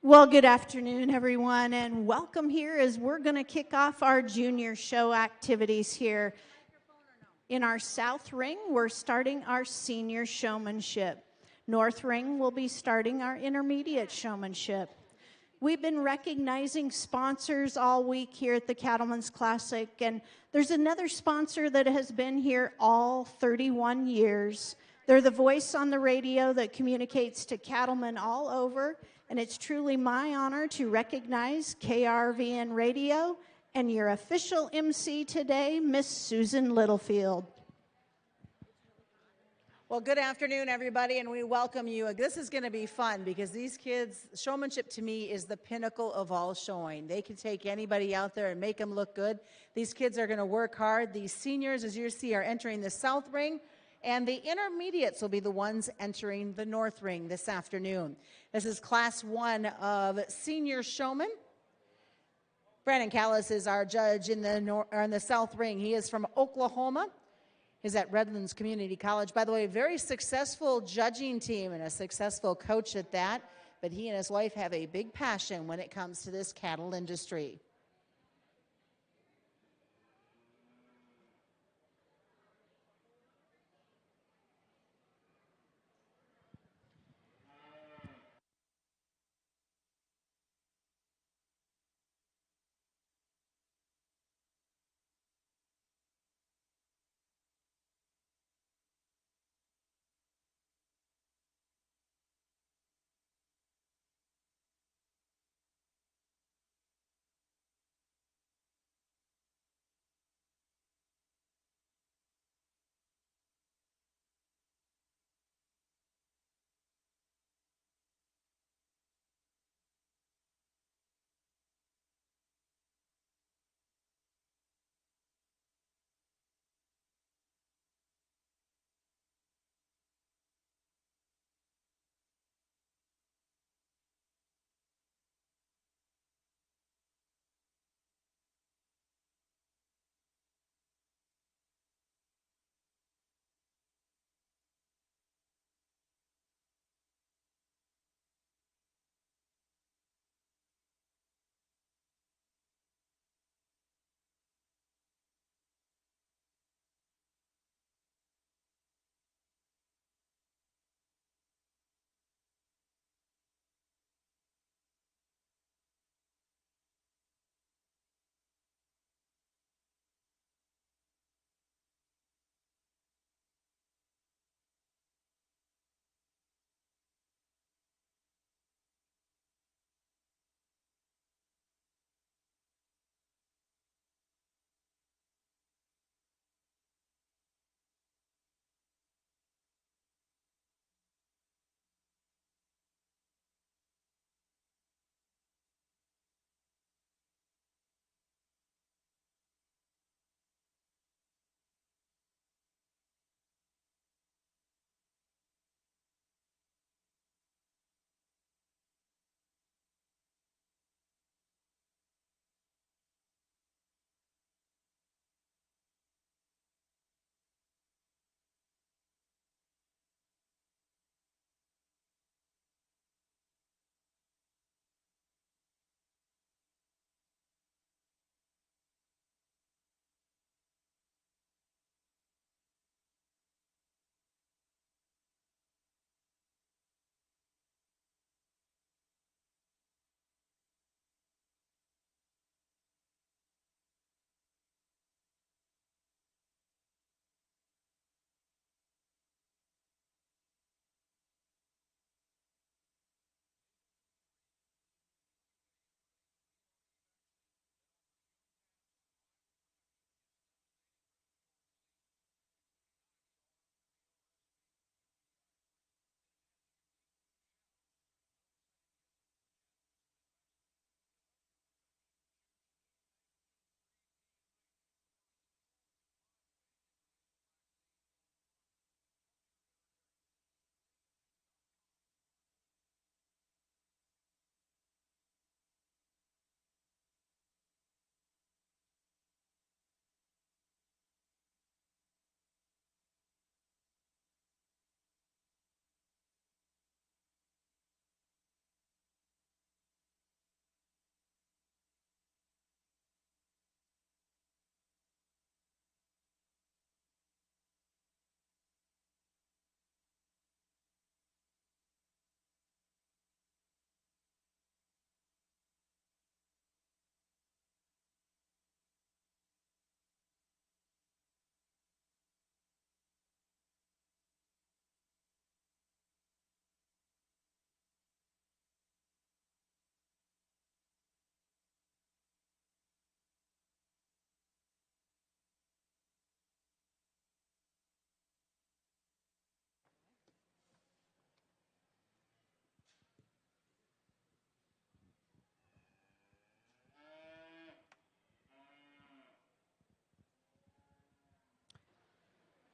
Well, good afternoon, everyone, and welcome here as we're going to kick off our junior show activities here. In our South Ring, we're starting our Senior Showmanship. North Ring will be starting our Intermediate Showmanship. We've been recognizing sponsors all week here at the Cattlemen's Classic, and there's another sponsor that has been here all 31 years. They're the voice on the radio that communicates to cattlemen all over, and it's truly my honor to recognize KRVN Radio and your official MC today, Miss Susan Littlefield. Well, good afternoon, everybody, and we welcome you. This is going to be fun because these kids, showmanship to me is the pinnacle of all showing. They can take anybody out there and make them look good. These kids are going to work hard. These seniors, as you see, are entering the South Ring, and the intermediates will be the ones entering the North Ring this afternoon. This is Class 1 of Senior Showmen. Brandon Callis is our judge in the South Ring. He is from Oklahoma. He's at Redlands Community College. By the way, very successful judging team and a successful coach at that. But he and his wife have a big passion when it comes to this cattle industry.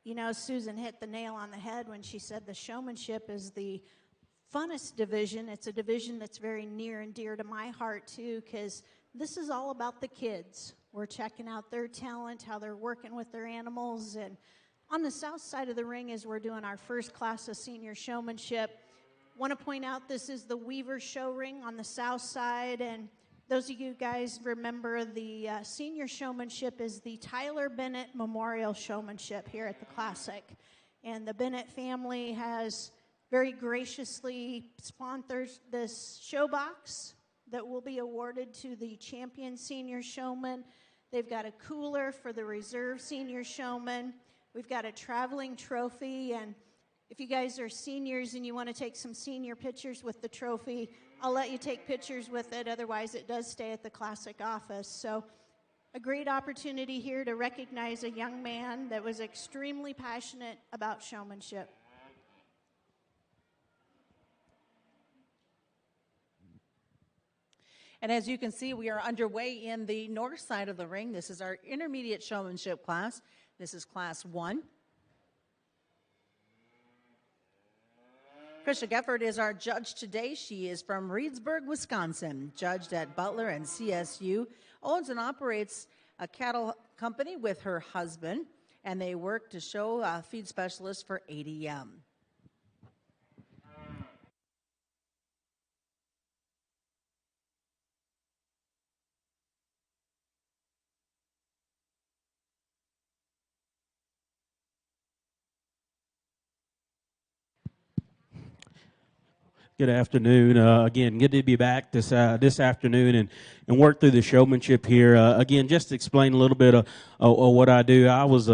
You know, Susan hit the nail on the head when she said the showmanship is the funnest division. It's a division that's very near and dear to my heart, too, because this is all about the kids. We're checking out their talent, how they're working with their animals. And on the south side of the ring is we're doing our first class of senior showmanship. Want to point out this is the Weaver Show Ring on the south side. And those of you guys remember the senior showmanship is the Tyler Bennett Memorial Showmanship here at the Classic. And the Bennett family has very graciously sponsored this show box that will be awarded to the champion senior showman. They've got a cooler for the reserve senior showman. We've got a traveling trophy, and if you guys are seniors and you want to take some senior pictures with the trophy, I'll let you take pictures with it. Otherwise, it does stay at the Classic office. So a great opportunity here to recognize a young man that was extremely passionate about showmanship. And as you can see, we are underway in the north side of the ring. This is our intermediate showmanship class. This is class 1. Keisha Gefford is our judge today. She is from Reedsburg, Wisconsin, judged at Butler and CSU, owns and operates a cattle company with her husband, and they work to show feed specialist for ADM. Good afternoon. Again, good to be back this afternoon and work through the showmanship here. Again, just to explain a little bit of what I do. I was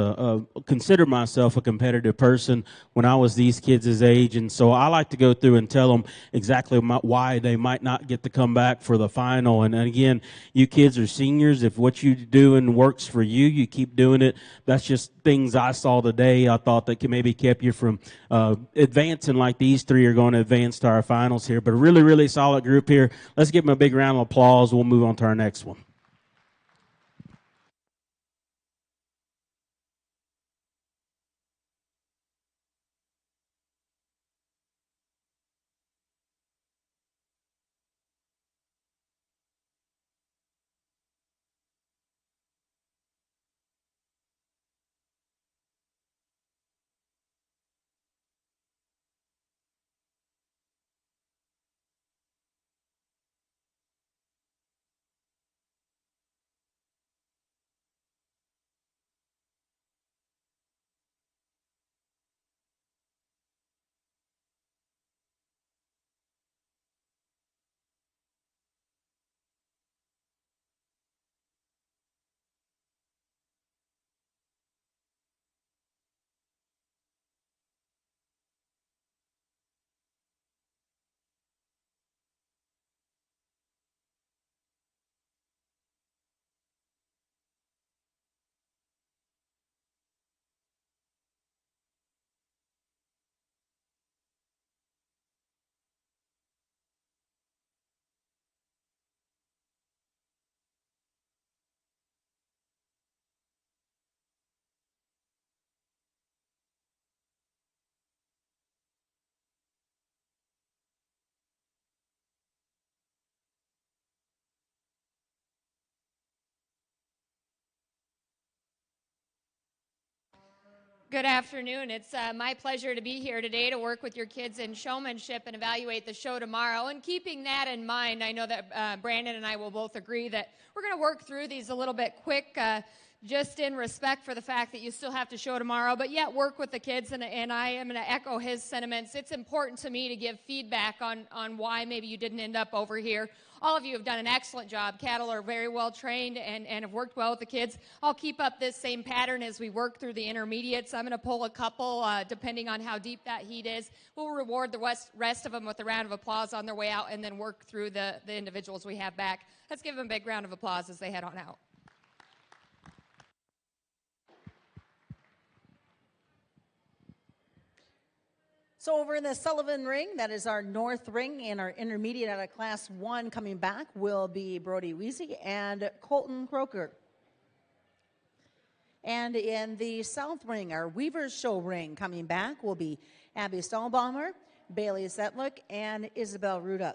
consider myself a competitive person when I was these kids' age, and so I like to go through and tell them exactly why they might not get to come back for the final. And again, you kids are seniors. If what you're doing works for you, you keep doing it. That's just things I saw today. I thought that could maybe kept you from advancing like these three are going to advance to our finals here. But a really, really solid group here. Let's give them a big round of applause. We'll move on to our next one. Good afternoon. It's my pleasure to be here today to work with your kids in showmanship and evaluate the show tomorrow. And keeping that in mind, I know that Brandon and I will both agree that we're going to work through these a little bit quick, just in respect for the fact that you still have to show tomorrow, but yet work with the kids. And I am going to echo his sentiments. It's important to me to give feedback on why maybe you didn't end up over here. All of you have done an excellent job. Cattle are very well trained and have worked well with the kids. I'll keep up this same pattern as we work through the intermediates. I'm going to pull a couple, depending on how deep that heat is. We'll reward the rest of them with a round of applause on their way out and then work through the individuals we have back. Let's give them a big round of applause as they head on out. So over in the Sullivan ring, that is our north ring, and our intermediate out of class 1 coming back will be Brody Weezy and Colton Croker. And in the South Ring, our Weavers Show ring coming back will be Abby Stahlbaumer, Bailey Zetlick, and Isabel Ruda.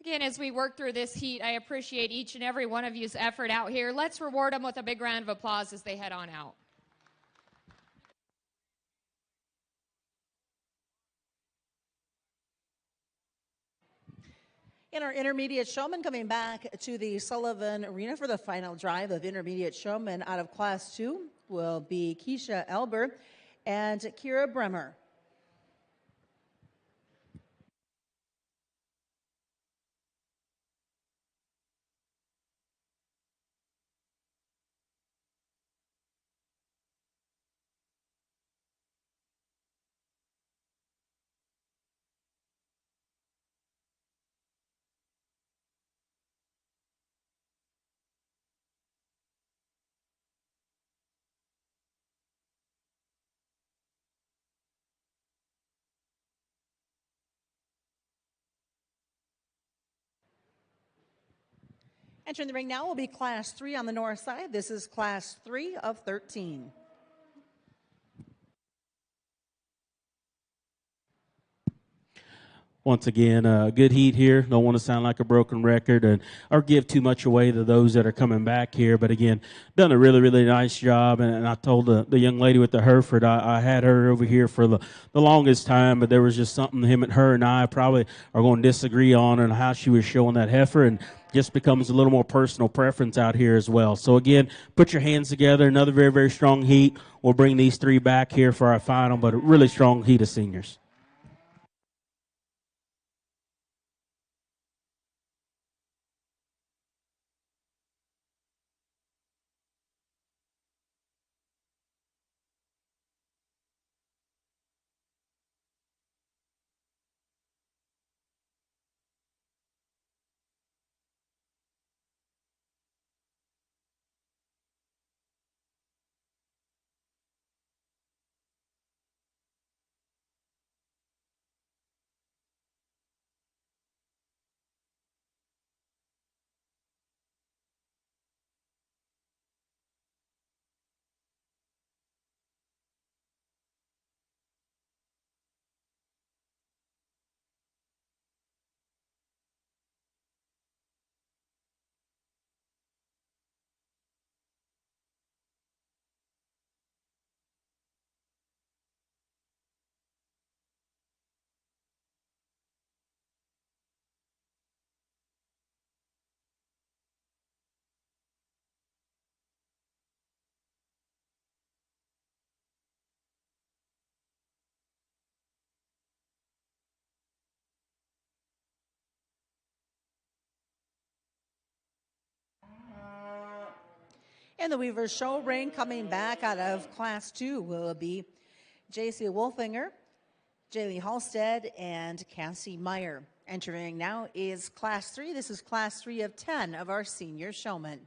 Again, as we work through this heat, I appreciate each and every one of you's effort out here. Let's reward them with a big round of applause as they head on out. In our intermediate showmen, coming back to the Sullivan Arena for the final drive of intermediate showmen out of Class 2 will be Keisha Elber and Kyra Bremmer. Entering the ring now will be Class 3 on the north side. This is Class 3 of 13. Once again, good heat here. Don't want to sound like a broken record or give too much away to those that are coming back here. But again, done a really, really nice job. And I told the young lady with the Hereford, I had her over here for the longest time, but there was just something her and I probably are going to disagree on and how she was showing that heifer. And just becomes a little more personal preference out here as well. So again, put your hands together. Another very, very strong heat. We'll bring these three back here for our final, but a really strong heat of seniors. In the Weaver Show ring, coming back out of Class 2 will be J.C. Wolfinger, Jaylee Halstead, and Cassie Meyer. Entering now is Class 3. This is Class 3 of 10 of our senior showmen.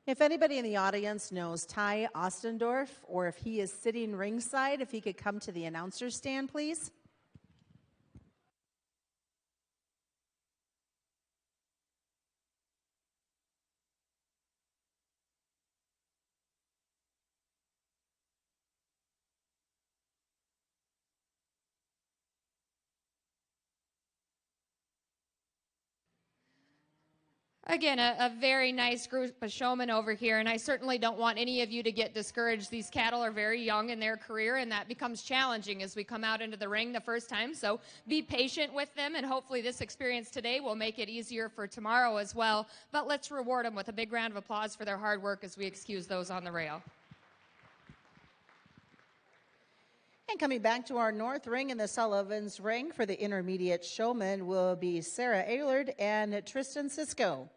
If anybody in the audience knows Ty Ostendorf, or if he is sitting ringside, if he could come to the announcer stand, please. Again, a very nice group of showmen over here, and I certainly don't want any of you to get discouraged. These cattle are very young in their career, and that becomes challenging as we come out into the ring the first time. So be patient with them, and hopefully this experience today will make it easier for tomorrow as well. But let's reward them with a big round of applause for their hard work as we excuse those on the rail. And coming back to our north ring in the Sullivan's ring for the intermediate showmen will be Sarah Aylard and Tristan Cisco.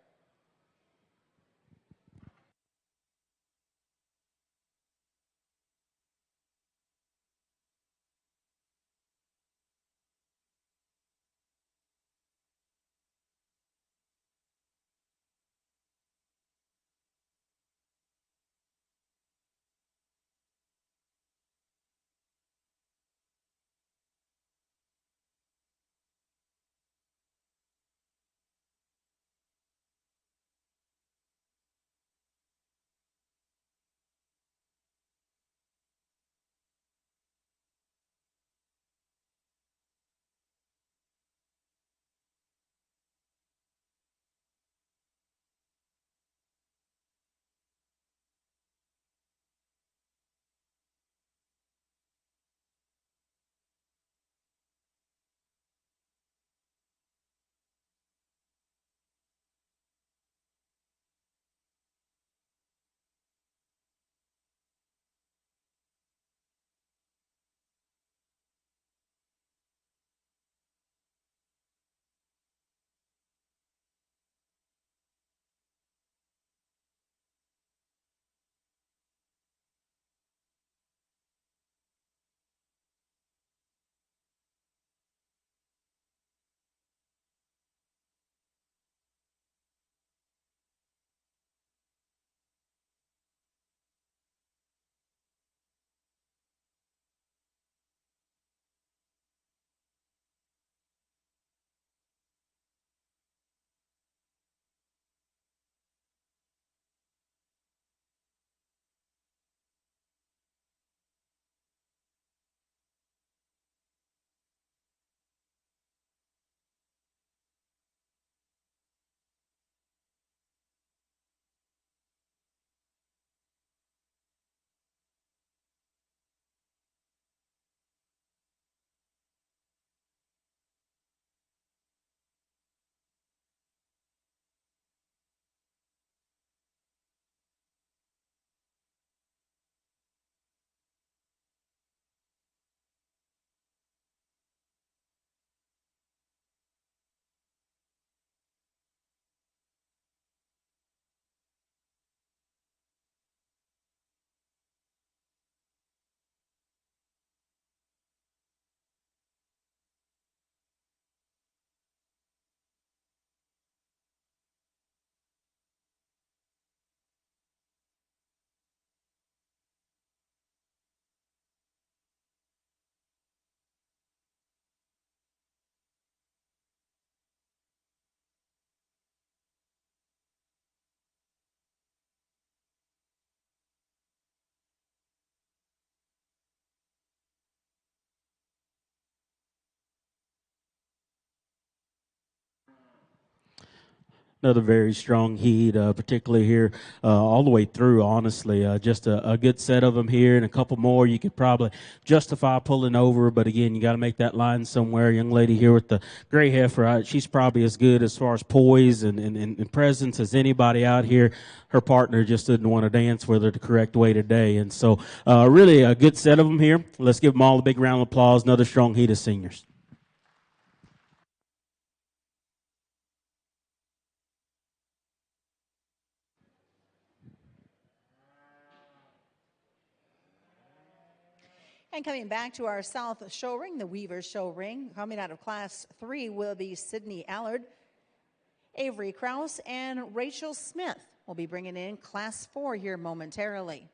Another very strong heat, particularly here all the way through, honestly. Just a good set of them here, and a couple more you could probably justify pulling over. But again, you got to make that line somewhere. Young lady here with the gray heifer, she's probably as good as far as poise and presence as anybody out here. Her partner just didn't want to dance with her the correct way today. And so really a good set of them here. Let's give them all a big round of applause. Another strong heat of seniors. And coming back to our south show ring, the Weaver show ring, coming out of class 3 will be Sydney Allard, Avery Krause, and Rachel Smith. We'll be bringing in Class 4 here momentarily.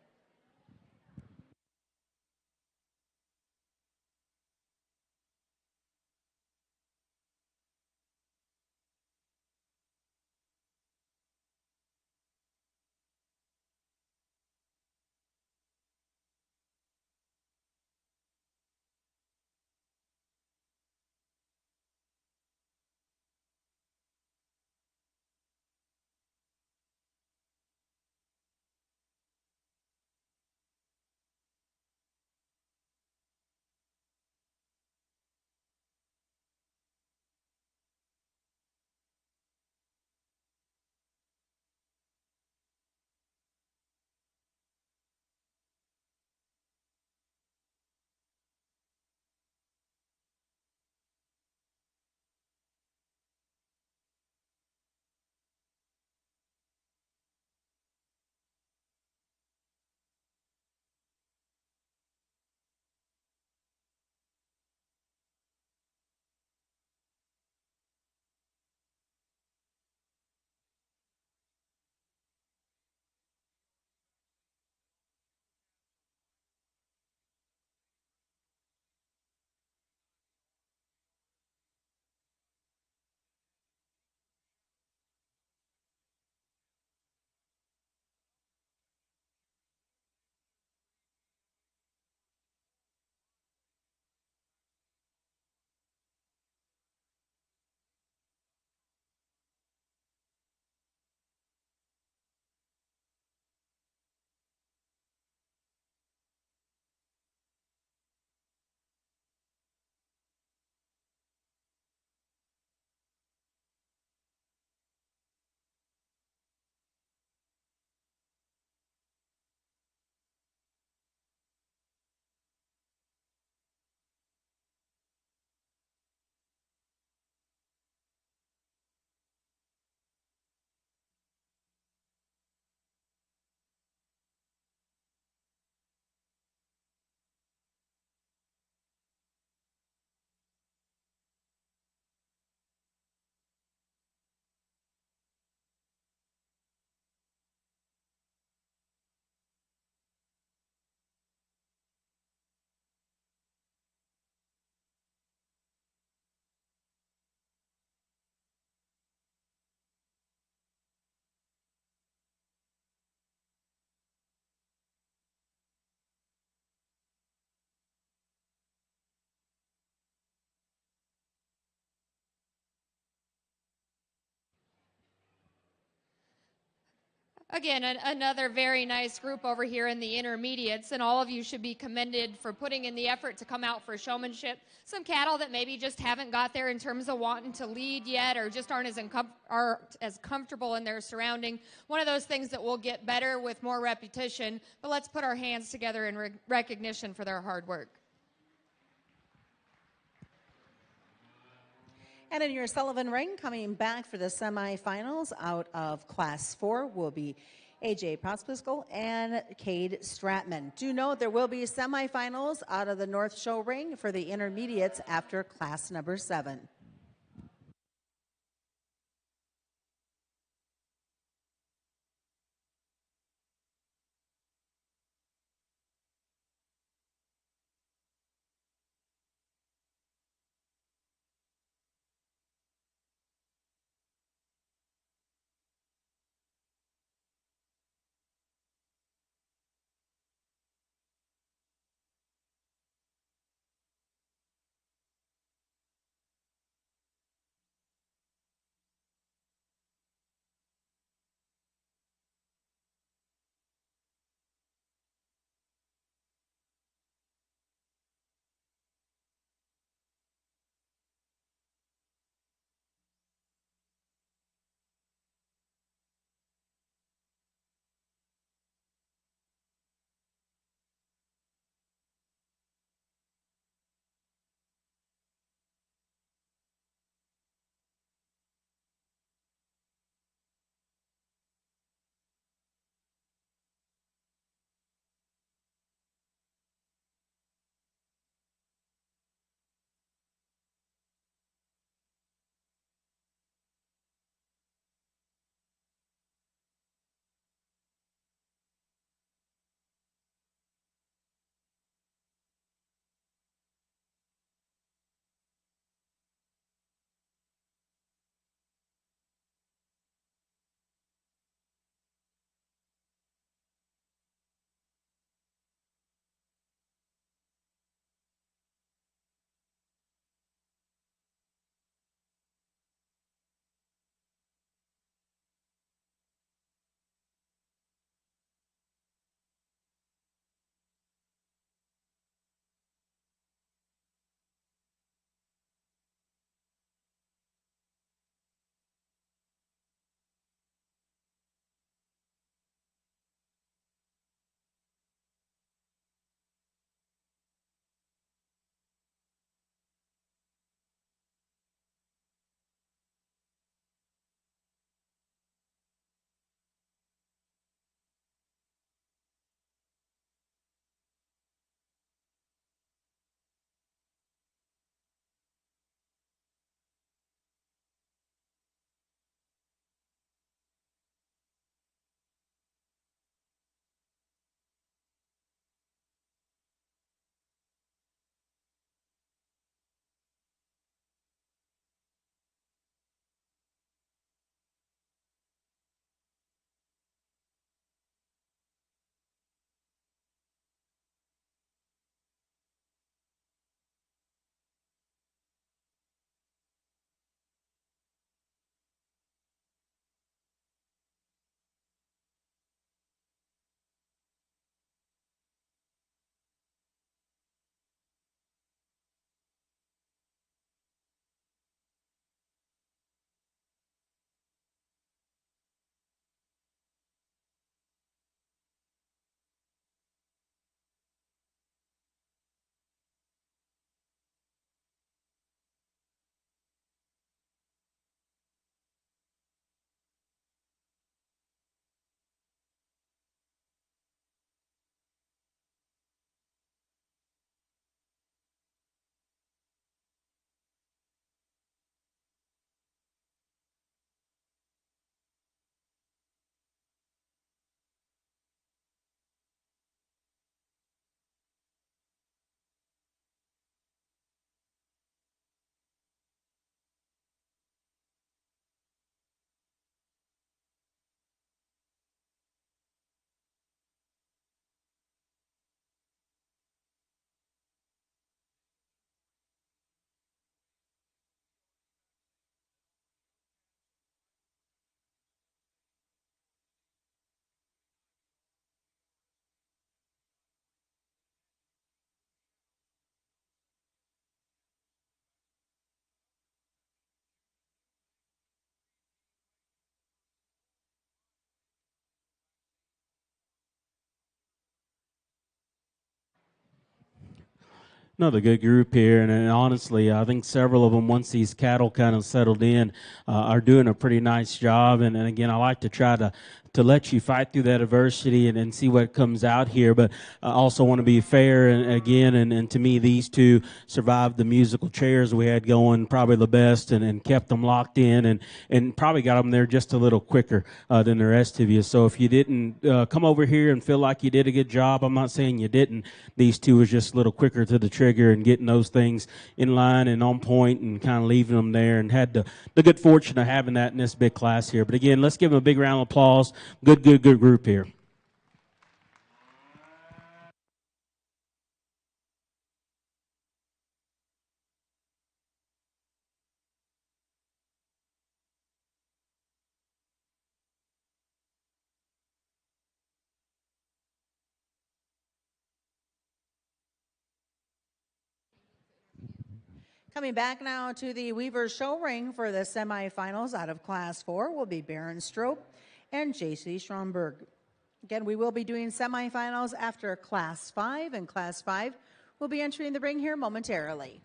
Again, another very nice group over here in the intermediates, and all of you should be commended for putting in the effort to come out for showmanship. Some cattle that maybe just haven't got there in terms of wanting to lead yet, or just aren't as comfortable in their surrounding. One of those things that will get better with more repetition, but let's put our hands together in recognition for their hard work. And in your Sullivan ring, coming back for the semifinals out of Class 4 will be AJ Pospiskal and Cade Stratman. Do note there will be semifinals out of the North Show ring for the intermediates after class number 7. Another good group here, and honestly, I think several of them, once these cattle kind of settled in, are doing a pretty nice job. And again, I like to try to let you fight through that adversity and see what comes out here. But I also want to be fair, and again, and to me, these two survived the musical chairs we had going probably the best, and kept them locked in, and probably got them there just a little quicker than the rest of you. So if you didn't come over here and feel like you did a good job, I'm not saying you didn't. These two was just a little quicker to the trigger and getting those things in line and on point and kind of leaving them there, and had the good fortune of having that in this big class here. But again, let's give them a big round of applause. Good group here. Coming back now to the Weaver Show Ring for the semifinals out of Class 4 will be Baron Strobe and JC Schronberg. Again, we will be doing semifinals after Class 5, and Class 5 will be entering the ring here momentarily.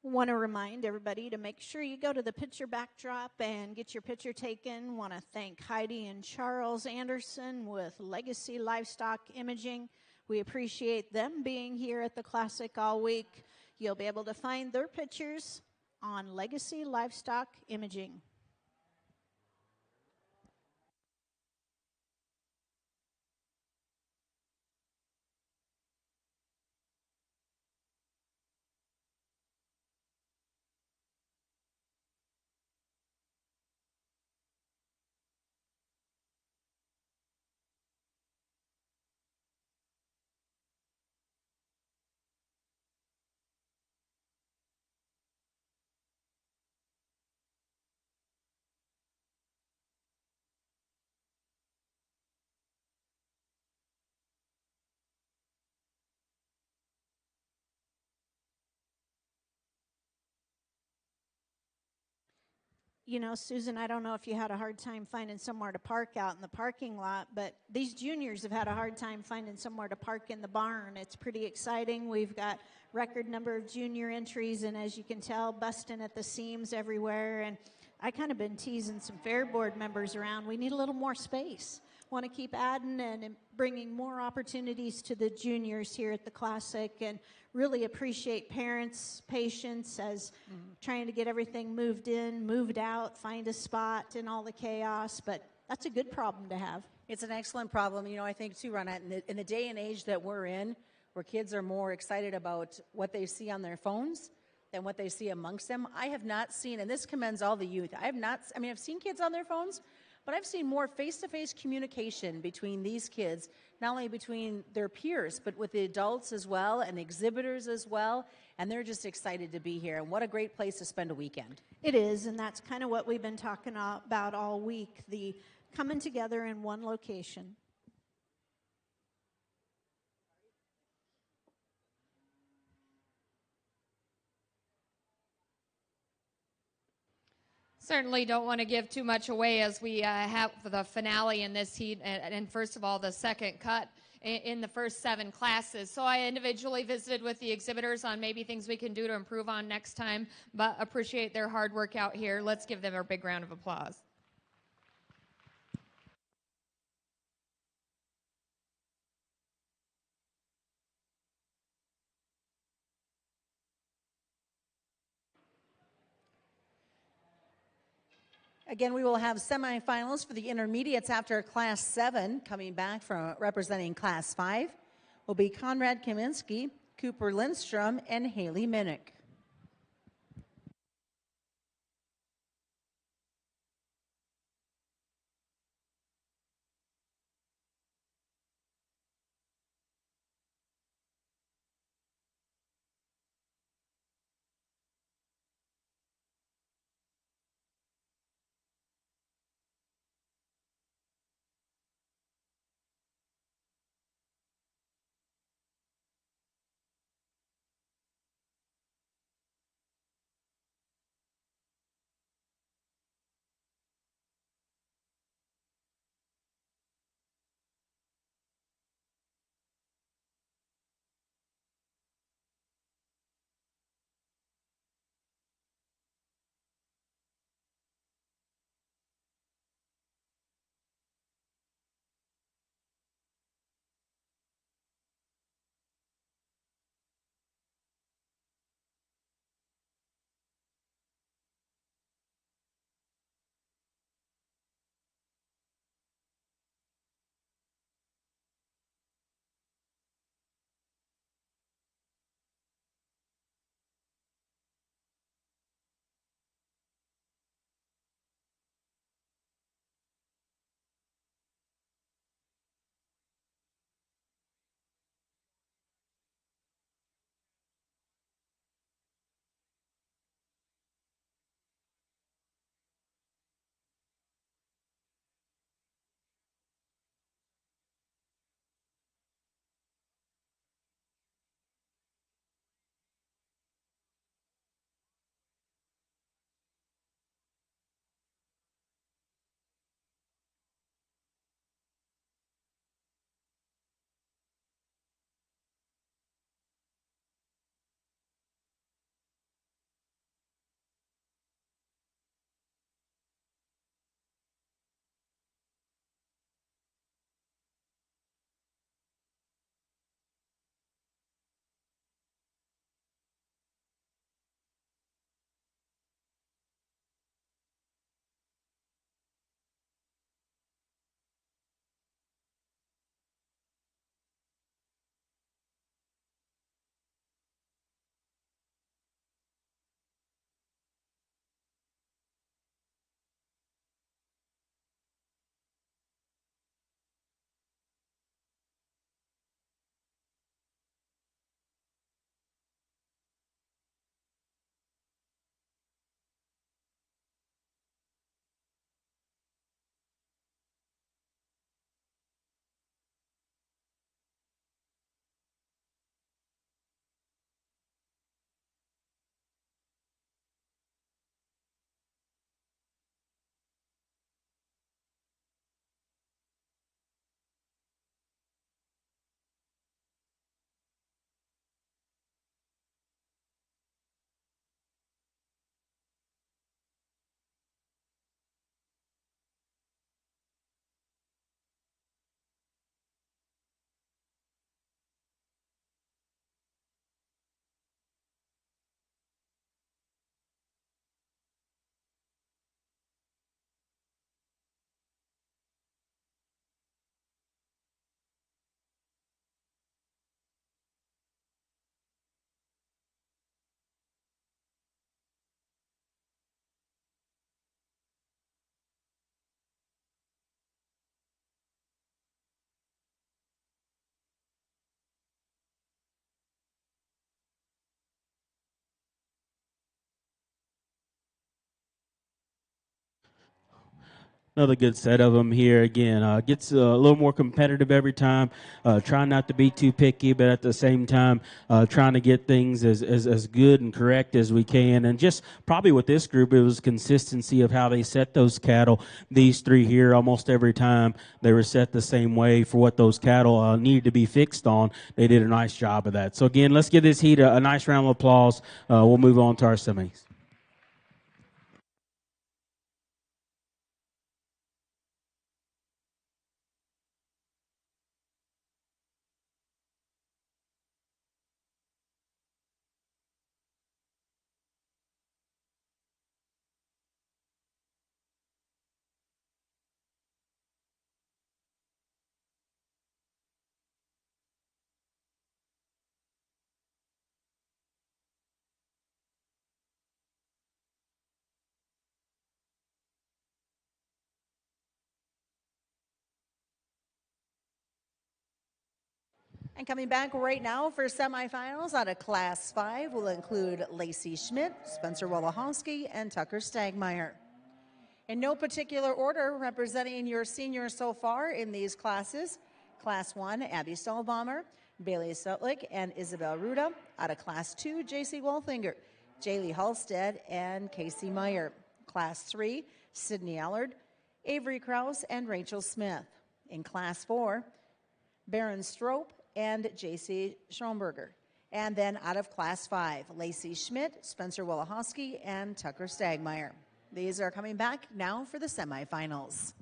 Want to remind everybody to make sure you go to the picture backdrop and get your picture taken. Want to thank Heidi and Charles Anderson with Legacy Livestock Imaging. We appreciate them being here at the Classic all week. You'll be able to find their pictures on Legacy Livestock Imaging. You know, Susan, I don't know if you had a hard time finding somewhere to park out in the parking lot, but these juniors have had a hard time finding somewhere to park in the barn. It's pretty exciting. We've got record number of junior entries, and as you can tell, busting at the seams everywhere. And I kind of been teasing some fair board members around. We need a little more space. Want to keep adding and bringing more opportunities to the juniors here at the Classic, and really appreciate parents' patience as trying to get everything moved in, moved out, find a spot in all the chaos, but that's a good problem to have. It's an excellent problem. You know, I think too, Ronette, in the day and age that we're in, where kids are more excited about what they see on their phones than what they see amongst them, I have not seen, and this commends all the youth, I've seen kids on their phones, but I've seen more face-to-face communication between these kids, not only between their peers, but with the adults as well and exhibitors as well, and they're just excited to be here. And what a great place to spend a weekend. It is, and that's kind of what we've been talking about all week, the coming together in one location. Certainly don't want to give too much away as we have the finale in this heat, and first of all, the second cut in the first 7 classes. So I individually visited with the exhibitors on maybe things we can do to improve on next time, but appreciate their hard work out here. Let's give them a big round of applause. Again, we will have semifinals for the intermediates after Class 7. Coming back from representing Class 5 will be Conrad Kaminsky, Cooper Lindstrom, and Haley Minnick. Another good set of them here again. Gets a little more competitive every time. Trying not to be too picky, but at the same time, trying to get things as good and correct as we can. And just probably with this group, it was consistency of how they set those cattle. These three here, almost every time they were set the same way for what those cattle needed to be fixed on. They did a nice job of that. So again, let's give this heat a nice round of applause. We'll move on to our semis. And coming back right now for semifinals out of Class 5 will include Lacey Schmidt, Spencer Wolochowski, and Tucker Stegmeier. In no particular order, representing your seniors so far in these classes, Class 1, Abby Stahlbaumer, Bailey Sutlick, and Isabel Ruda. Out of Class 2, JC Wolfinger, Jaylee Halstead, and Casey Meyer. Class 3, Sydney Aylard, Avery Krause, and Rachel Smith. In Class 4, Baron Strobe and JC Schronberger. And then out of Class 5, Lacey Schmidt, Spencer Wolochowski, and Tucker Stegmeier. These are coming back now for the semifinals.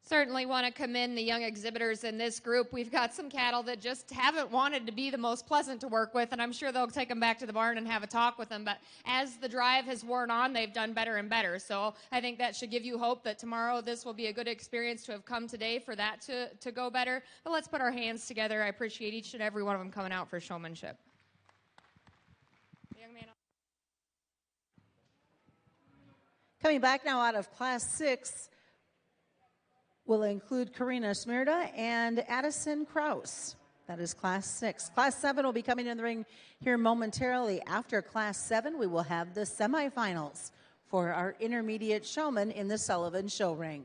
Certainly want to commend the young exhibitors in this group. We've got some cattle that just haven't wanted to be the most pleasant to work with, and I'm sure they'll take them back to the barn and have a talk with them. But as the drive has worn on, they've done better and better. So I think that should give you hope that tomorrow this will be a good experience to have come today for that to go better. But let's put our hands together. I appreciate each and every one of them coming out for showmanship. The young man. Coming back now out of Class 6 will include Karina Smirda and Addison Kraus. That is Class 6. Class 7 will be coming in the ring here momentarily. After Class 7, we will have the semifinals for our intermediate showmen in the Sullivan Show Ring.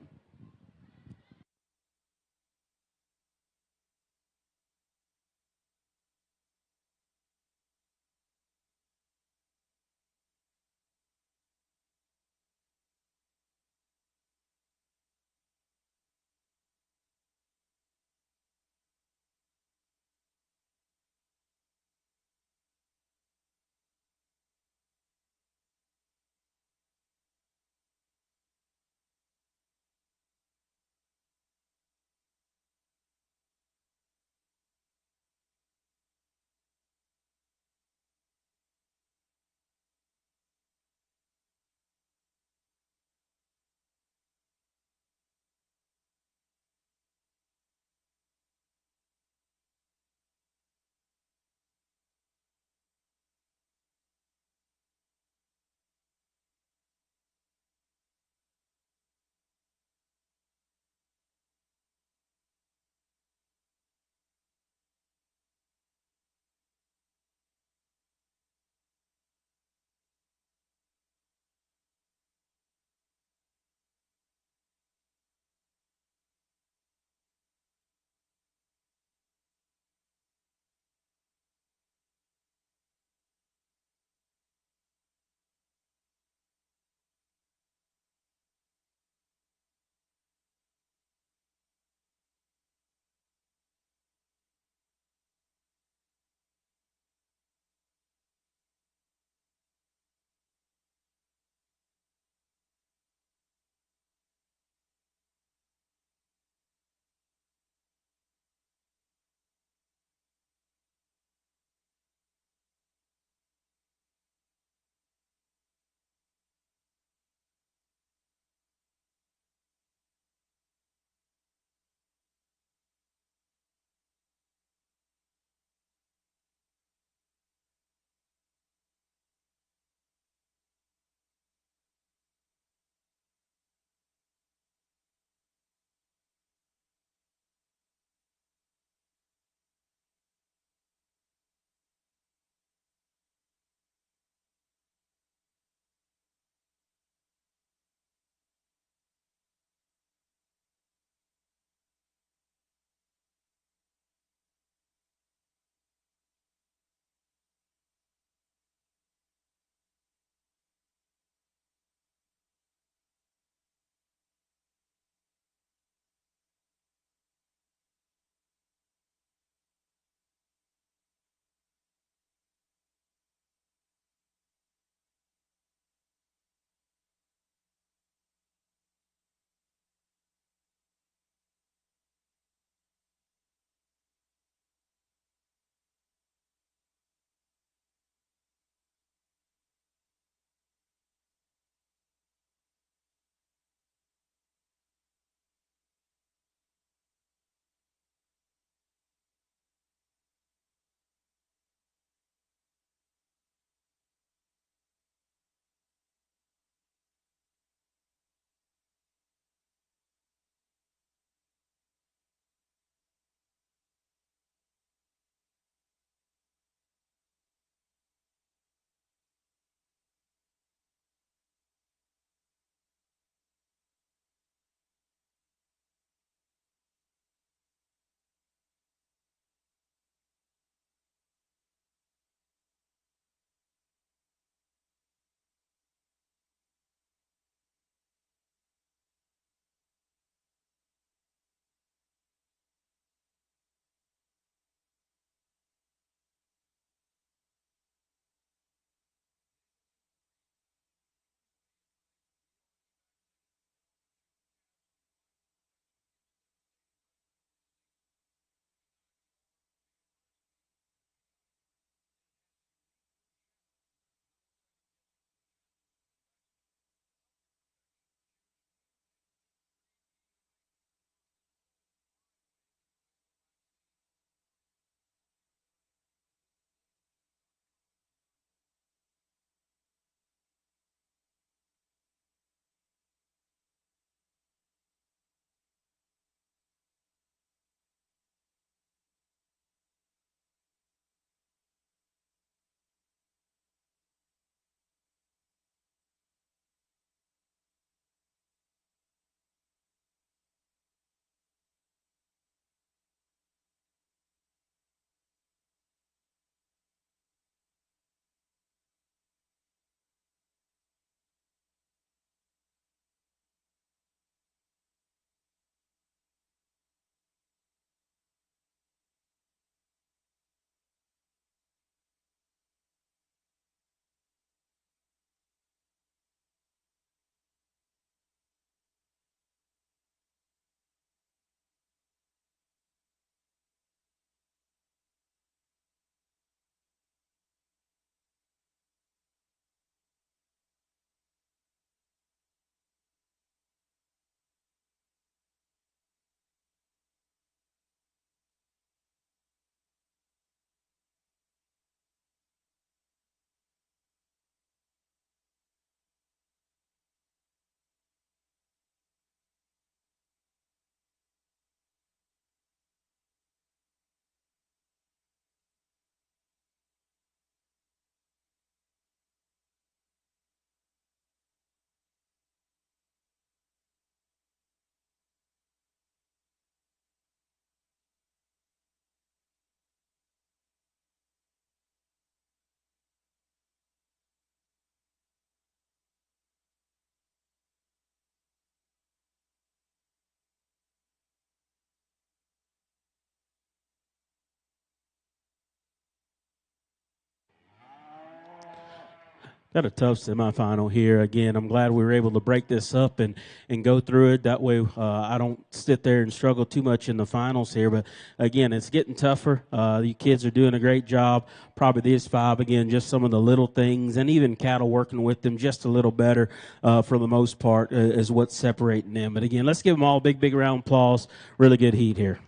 Got a tough semifinal here. Again, I'm glad we were able to break this up and go through it. That way I don't sit there and struggle too much in the finals here. But, again, it's getting tougher. You kids are doing a great job. Probably these five, again, just some of the little things, and even Cattle working with them just a little better for the most part is what's separating them. But, again, let's give them all a big, big round of applause. Really good heat here.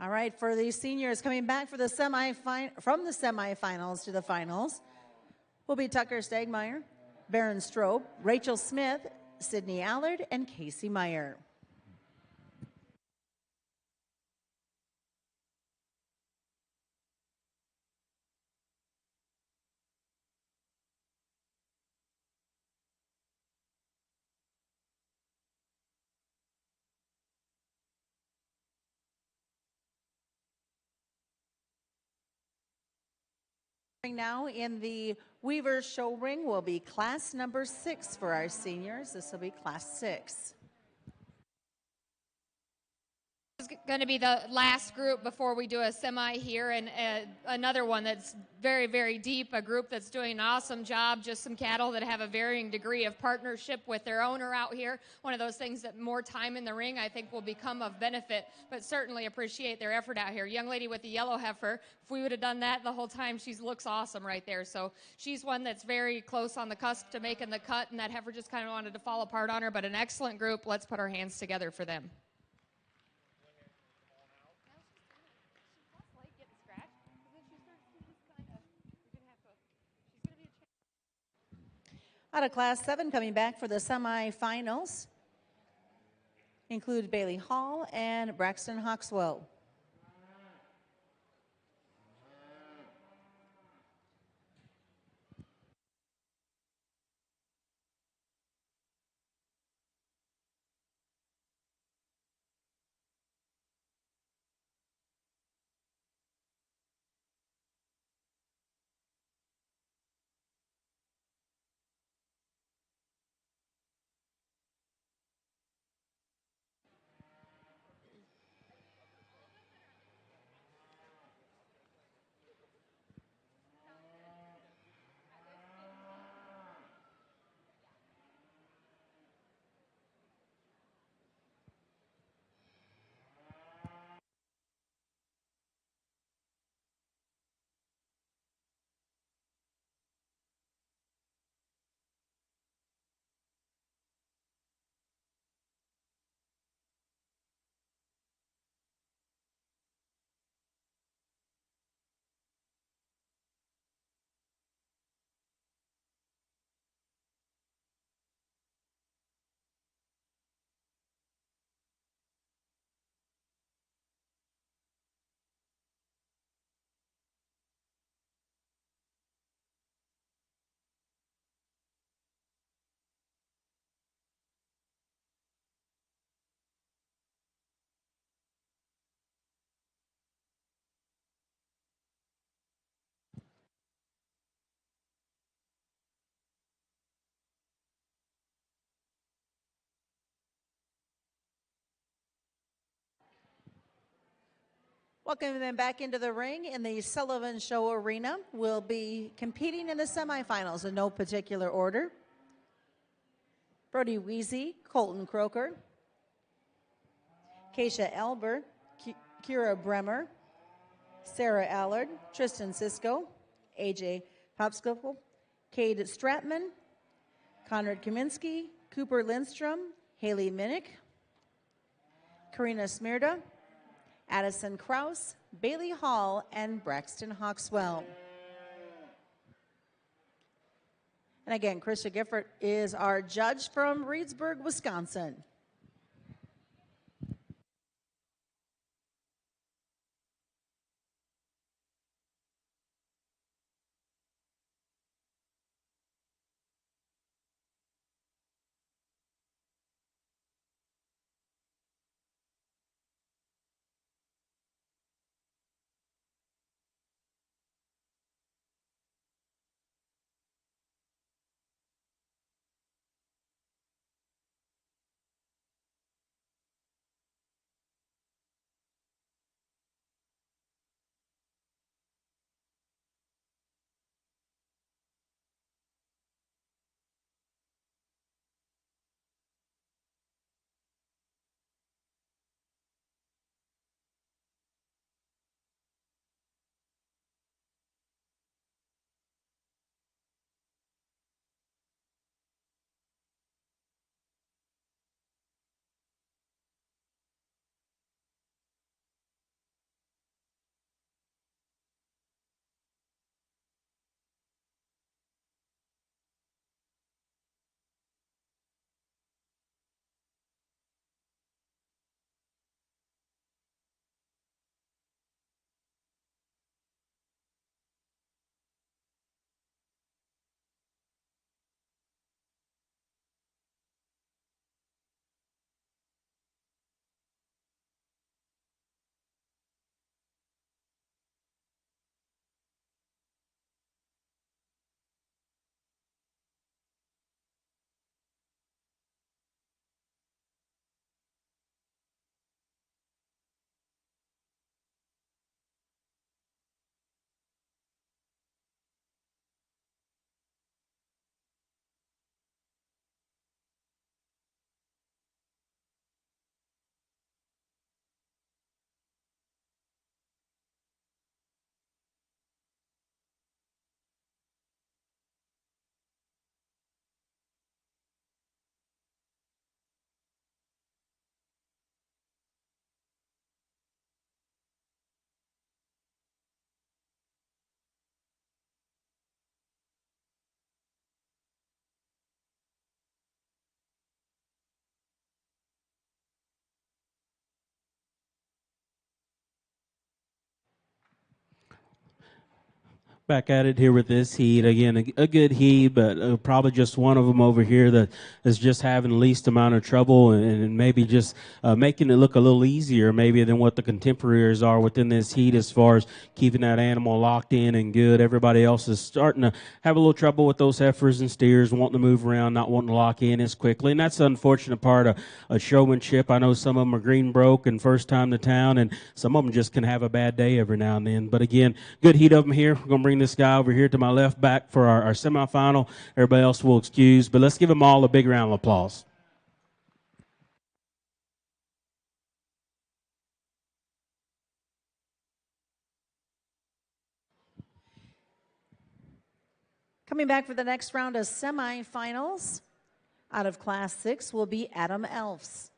All right, for the seniors coming back for the from the semifinals to the finals will be Tucker Stegmeier, Baron Strobe, Rachel Smith, Sydney Aylard, and Casey Meyer. Now in the Weaver Show Ring will be class number 6 for our seniors. This will be class 6. This is going to be the last group before we do a semi here, and another one that's very, very deep, a group that's doing an awesome job, just some cattle that have a varying degree of partnership with their owner out here. One of those things that more time in the ring I think will become of benefit, but certainly appreciate their effort out here. Young lady with the yellow heifer, if we would have done that the whole time, she looks awesome right there. So she's one that's very close on the cusp to making the cut, and that heifer just kind of wanted to fall apart on her, but an excellent group. Let's put our hands together for them. Out of class 7 coming back for the semifinals include Bailey Hall and Braxton Hawkswell. Welcome them back into the ring in the Sullivan Show Arena. We'll be competing in the semifinals in no particular order. Brody Weezy, Colton Croker, Keisha Elber, Kyra Bremmer, Sarah Aylard, Tristan Cisco, AJ Popskiffle, Cade Stratman, Conrad Kaminsky, Cooper Lindstrom, Haley Minnick, Karina Smirda, Addison Krause, Bailey Hall, and Braxton Hawkswell. And again, Krisha Gifford is our judge from Reedsburg, Wisconsin. Back at it here with this heat again. A good heat, but probably just one of them over here that is just having the least amount of trouble, and maybe just making it look a little easier, maybe than what the contemporaries are within this heat as far as keeping that animal locked in and good. Everybody else is starting to have a little trouble with those heifers and steers, wanting to move around, not wanting to lock in as quickly, and that's the unfortunate part of showmanship. I know some of them are green broke and first time to town, and some of them just can have a bad day every now and then. But again, good heat of them here. We're going to bring this guy over here to my left back for our semifinal. Everybody else will excuse, but let's give them all a big round of applause. Coming back for the next round of semifinals out of Class 6 will be Adam Elfs.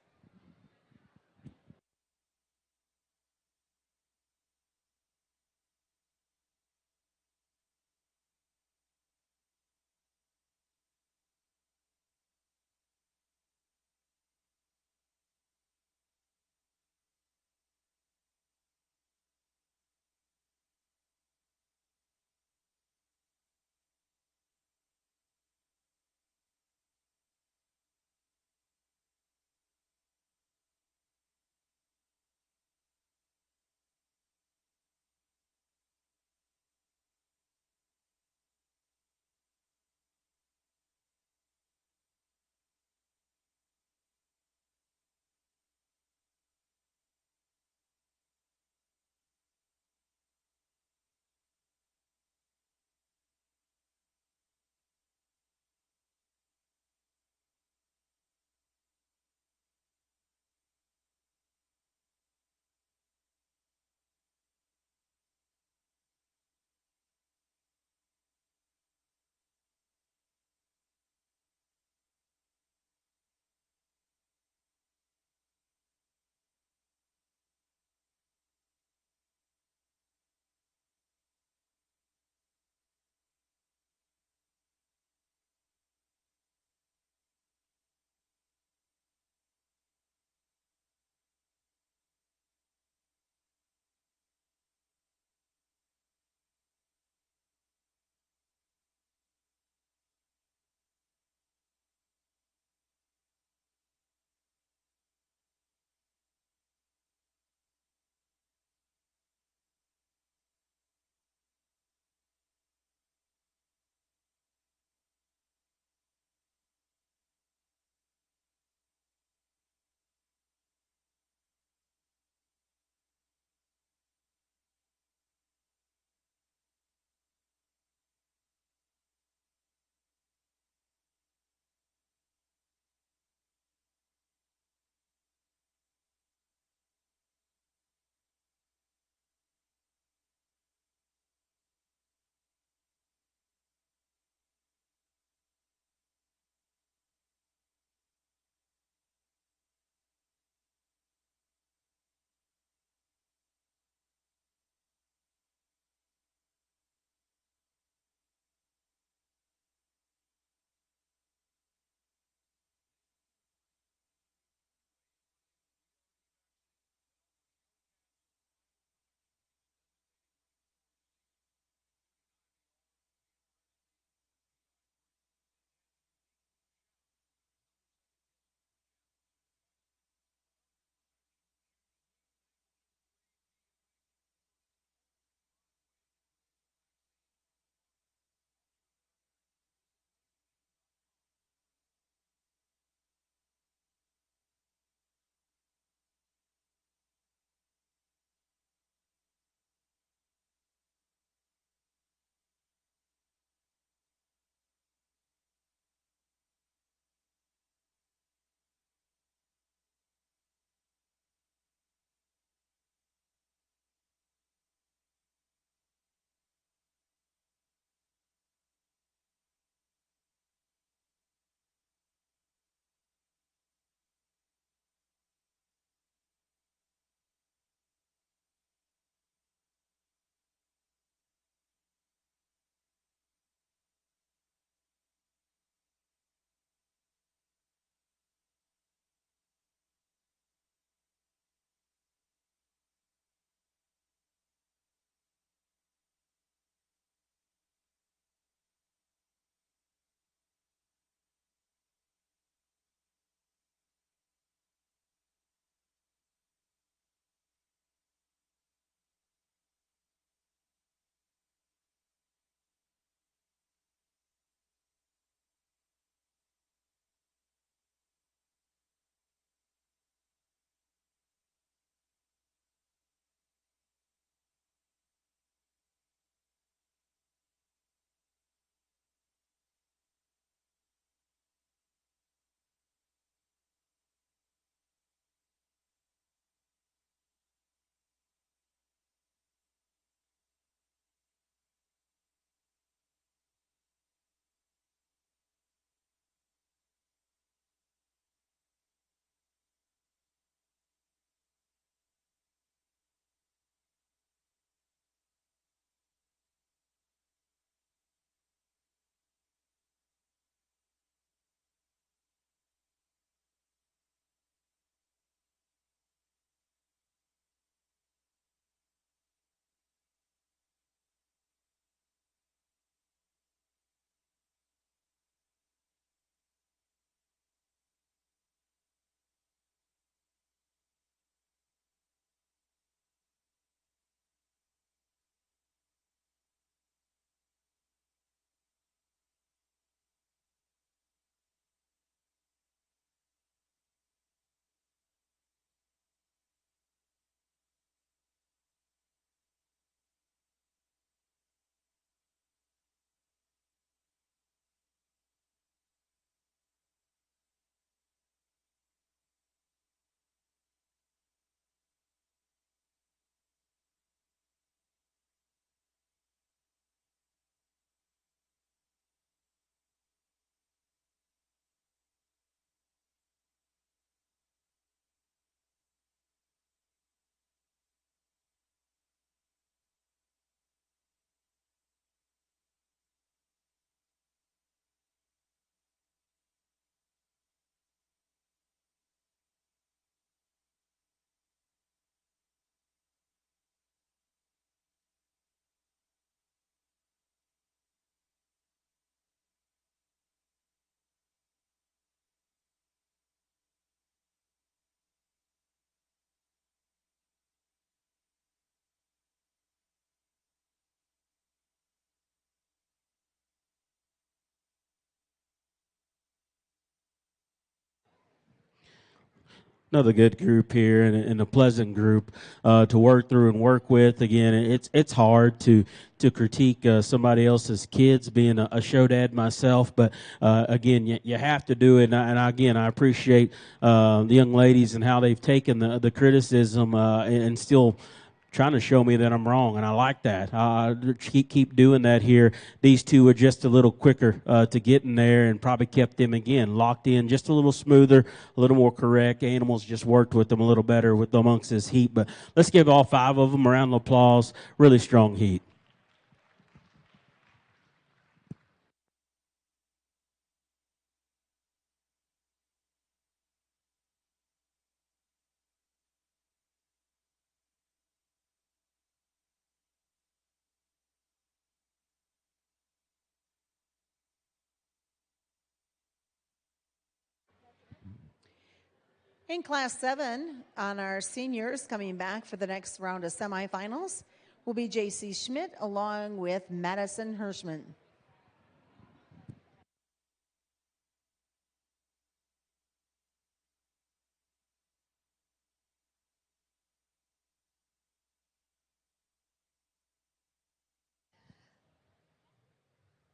another good group here and a pleasant group to work through and work with. Again, it's hard to critique somebody else's kids, being a show dad myself, but again, you have to do it. And again, I appreciate the young ladies and how they've taken the criticism and still trying to show me that I'm wrong, and I like that. Keep doing that here. These two are just a little quicker to get in there, and probably kept them again locked in just a little smoother, a little more correct. Animals just worked with them a little better with amongst this heat. But let's give all five of them a round of applause. Really strong heat. In Class 7, on our seniors coming back for the next round of semifinals, will be J.C. Schmidt along with Madison Hirschman.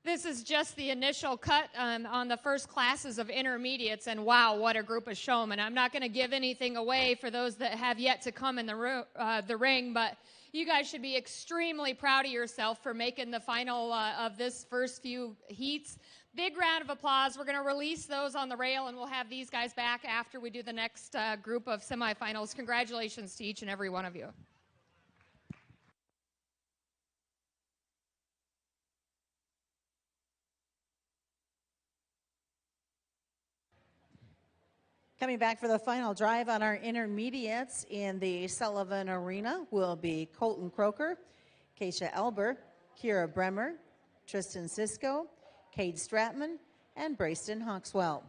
This is just the initial cut on the first classes of intermediates, and wow, what a group of showmen. I'm not going to give anything away for those that have yet to come in the ring, but you guys should be extremely proud of yourself for making the final of this first few heats. Big round of applause. We're going to release those on the rail, and we'll have these guys back after we do the next group of semifinals. Congratulations to each and every one of you. Coming back for the final drive on our intermediates in the Sullivan Arena will be Colton Croker, Keisha Elber, Kyra Bremmer, Tristan Cisco, Cade Stratman, and Brayston Hawkswell.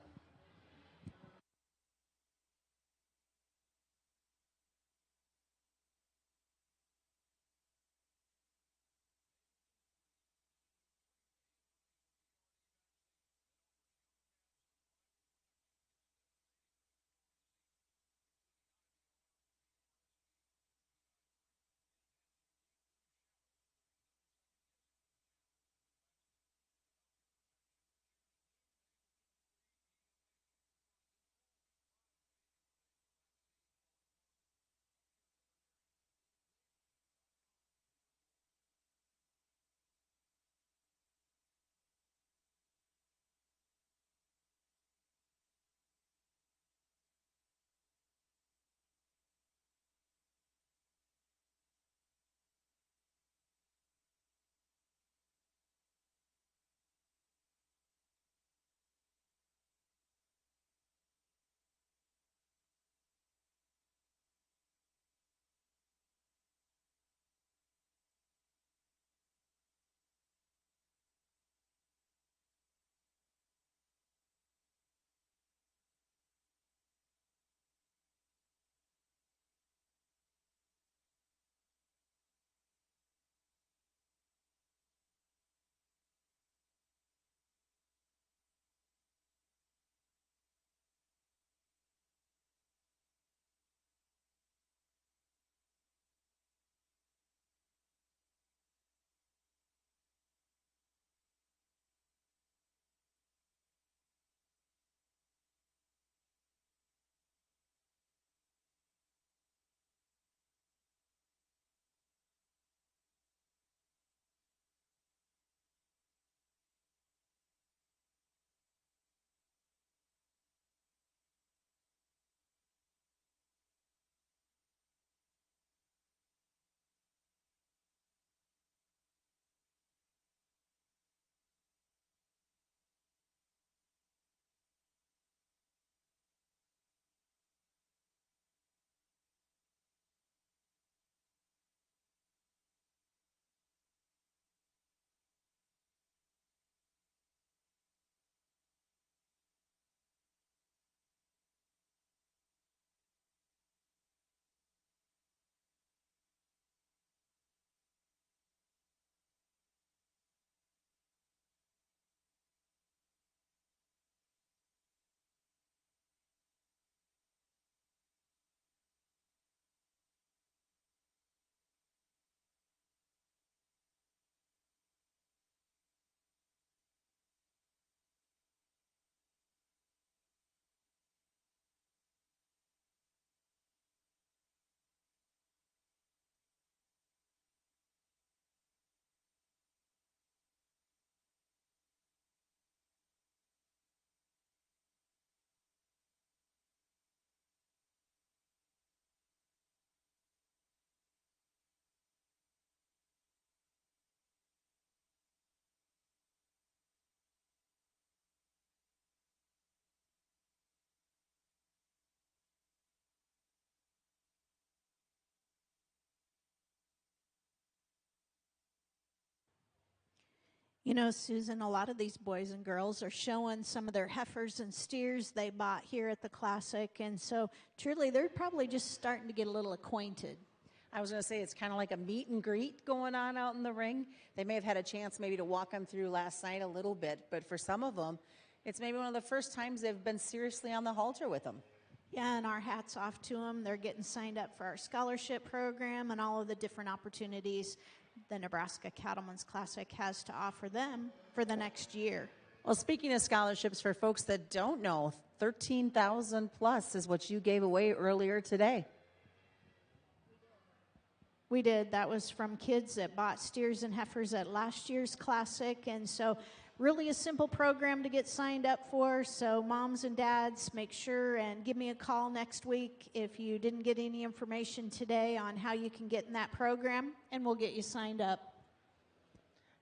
You know, Susan, a lot of these boys and girls are showing some of their heifers and steers they bought here at the Classic, and so truly they're probably just starting to get a little acquainted. I was going to say it's kind of like a meet and greet going on out in the ring. They may have had a chance maybe to walk them through last night a little bit, but for some of them, it's maybe one of the first times they've been seriously on the halter with them. Yeah, and our hats off to them. They're getting signed up for our scholarship program and all of the different opportunities the Nebraska Cattlemen's Classic has to offer them for the next year. Well, speaking of scholarships, for folks that don't know, 13,000 plus is what you gave away earlier today. We did. That was from kids that bought steers and heifers at last year's Classic, and so really a simple program to get signed up for. So moms and dads, make sure and give me a call next week if you didn't get any information today on how you can get in that program, and we'll get you signed up.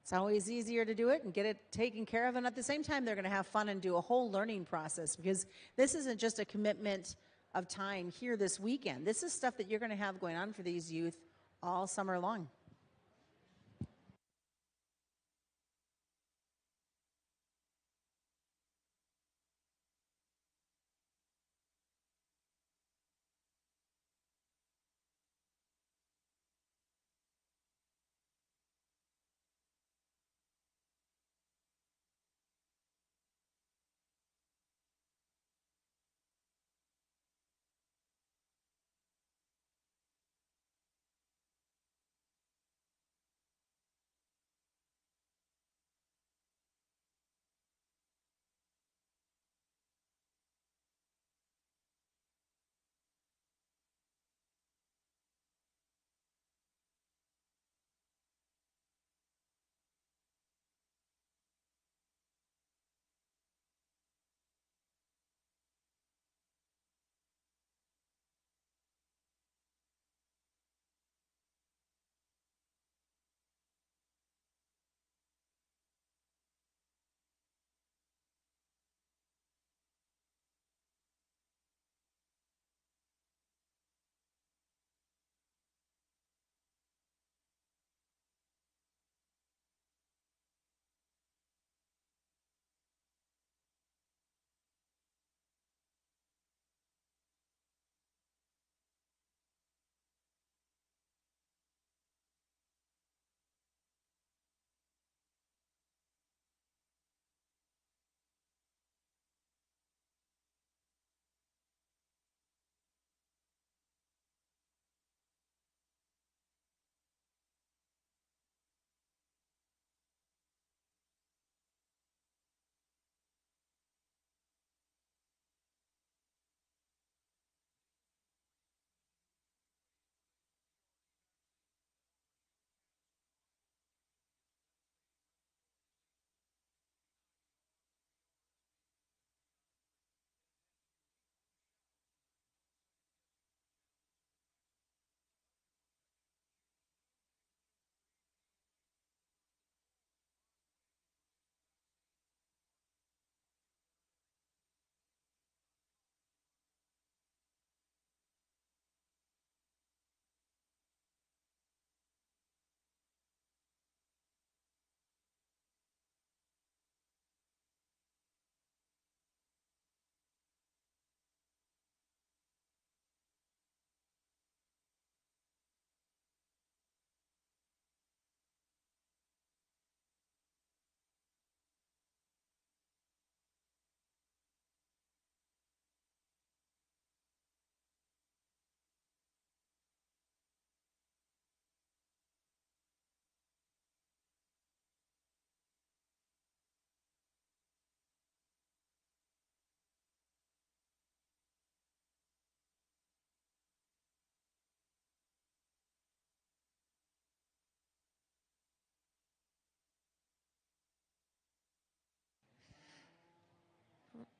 It's always easier to do it and get it taken care of, and at the same time they're going to have fun and do a whole learning process, because this isn't just a commitment of time here this weekend. This is stuff that you're going to have going on for these youth all summer long.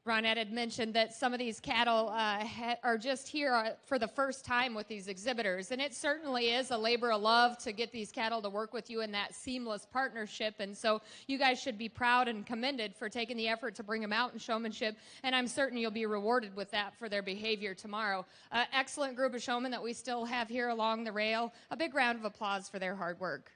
Ronette had mentioned that some of these cattle are just here for the first time with these exhibitors, and it certainly is a labor of love to get these cattle to work with you in that seamless partnership, and so you guys should be proud and commended for taking the effort to bring them out in showmanship, and I'm certain you'll be rewarded with that for their behavior tomorrow. Excellent group of showmen that we still have here along the rail. A big round of applause for their hard work.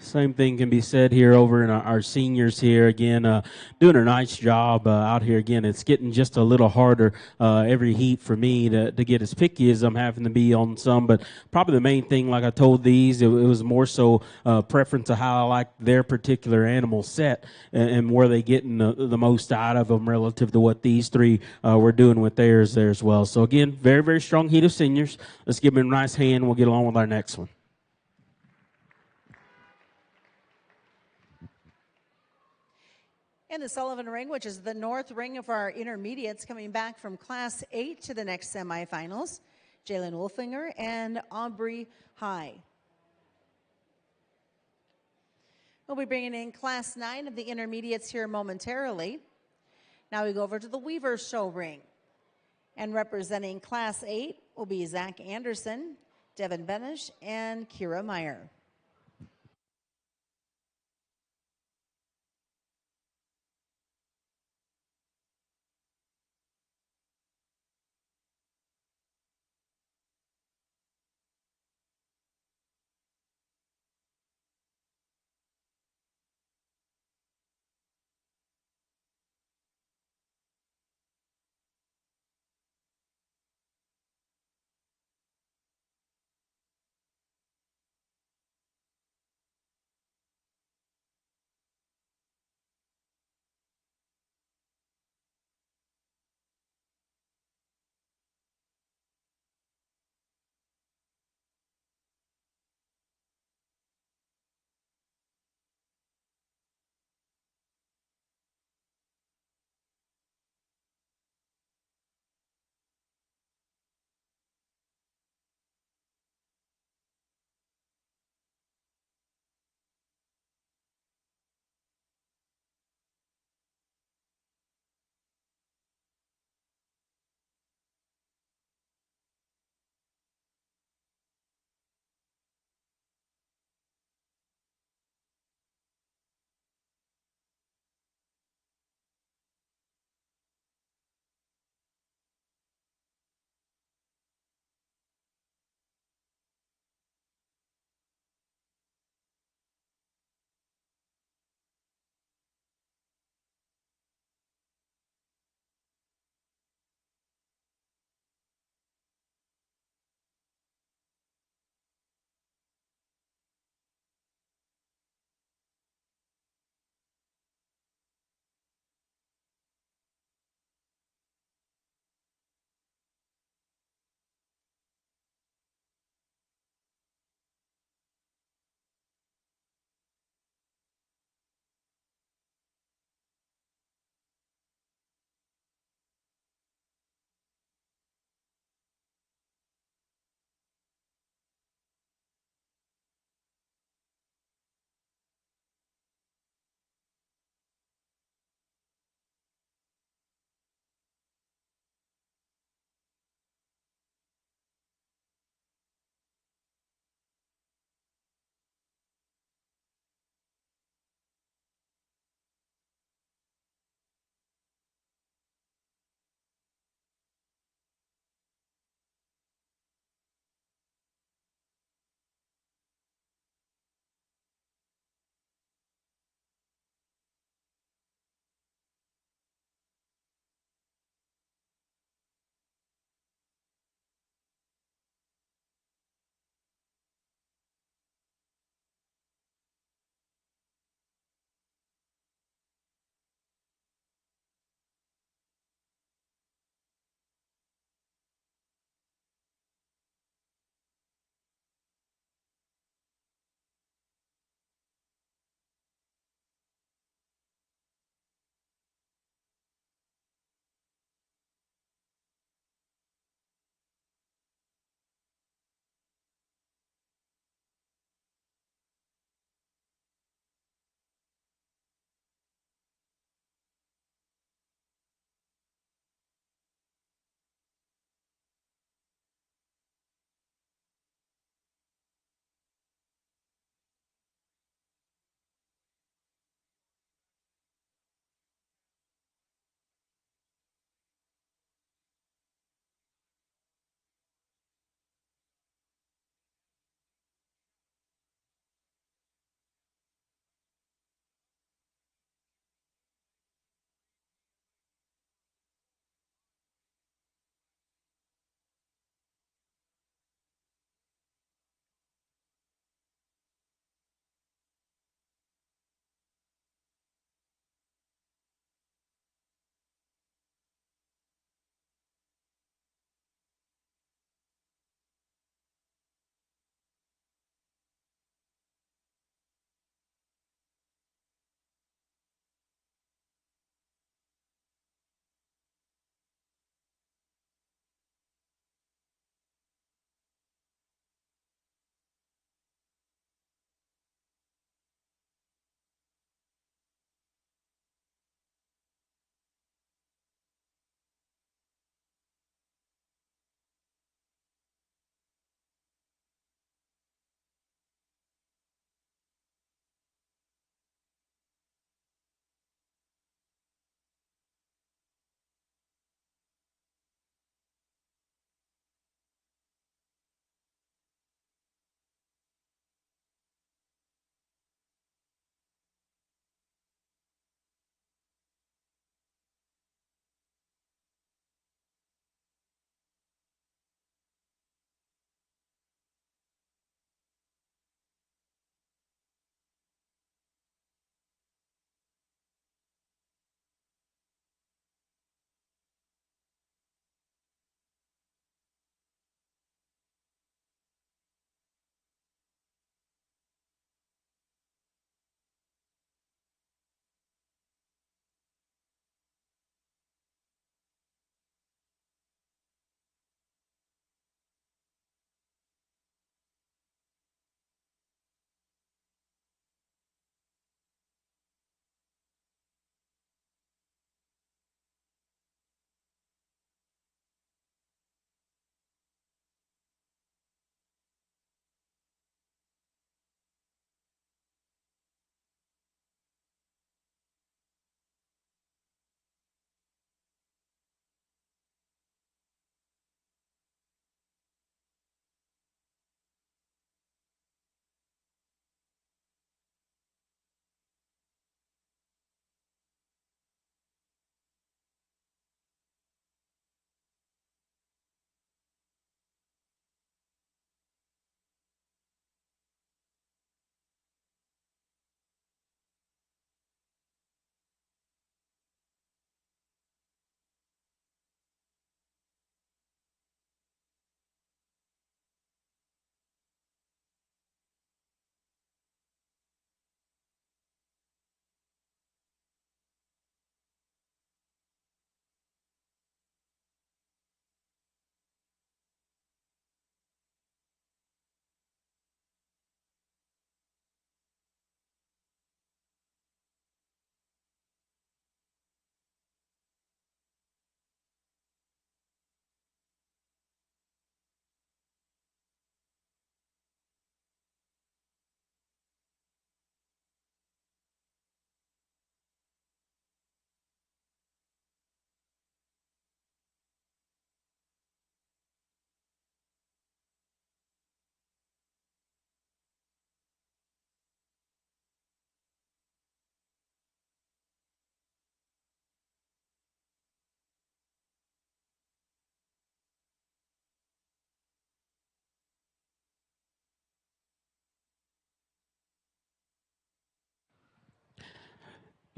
Same thing can be said here over in our seniors here. Again, doing a nice job out here. Again, it's getting just a little harder every heat for me to get as picky as I'm having to be on some. But probably the main thing, like I told these, it was more so preference of how I like their particular animal set and where they getting the most out of them relative to what these three were doing with theirs there as well. So again, very, very strong heat of seniors. Let's give them a nice hand. We'll get along with our next one. In the Sullivan Ring, which is the north ring of our intermediates, coming back from Class 8 to the next semifinals, Jalen Wolfinger and Aubrey High. We'll be bringing in Class 9 of the intermediates here momentarily. Now we go over to the Weaver Show Ring. And representing Class 8 will be Zach Anderson, Devin Benish, and Kyra Meyer.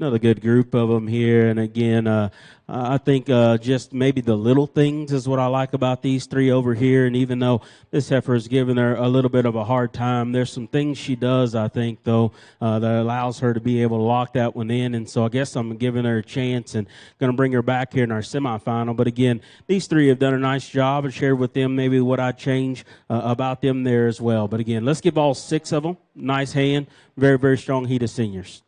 another good group of them here. And again, I think just maybe the little things is what I like about these three over here. And even though this heifer is giving her a little bit of a hard time, there's some things she does, I think, though, that allows her to be able to lock that one in. And so I guess I'm giving her a chance and going to bring her back here in our semifinal. But again, these three have done a nice job and shared with them maybe what I'd change about them there as well. But again, let's give all six of them nice hand. Very, very strong heat of seniors.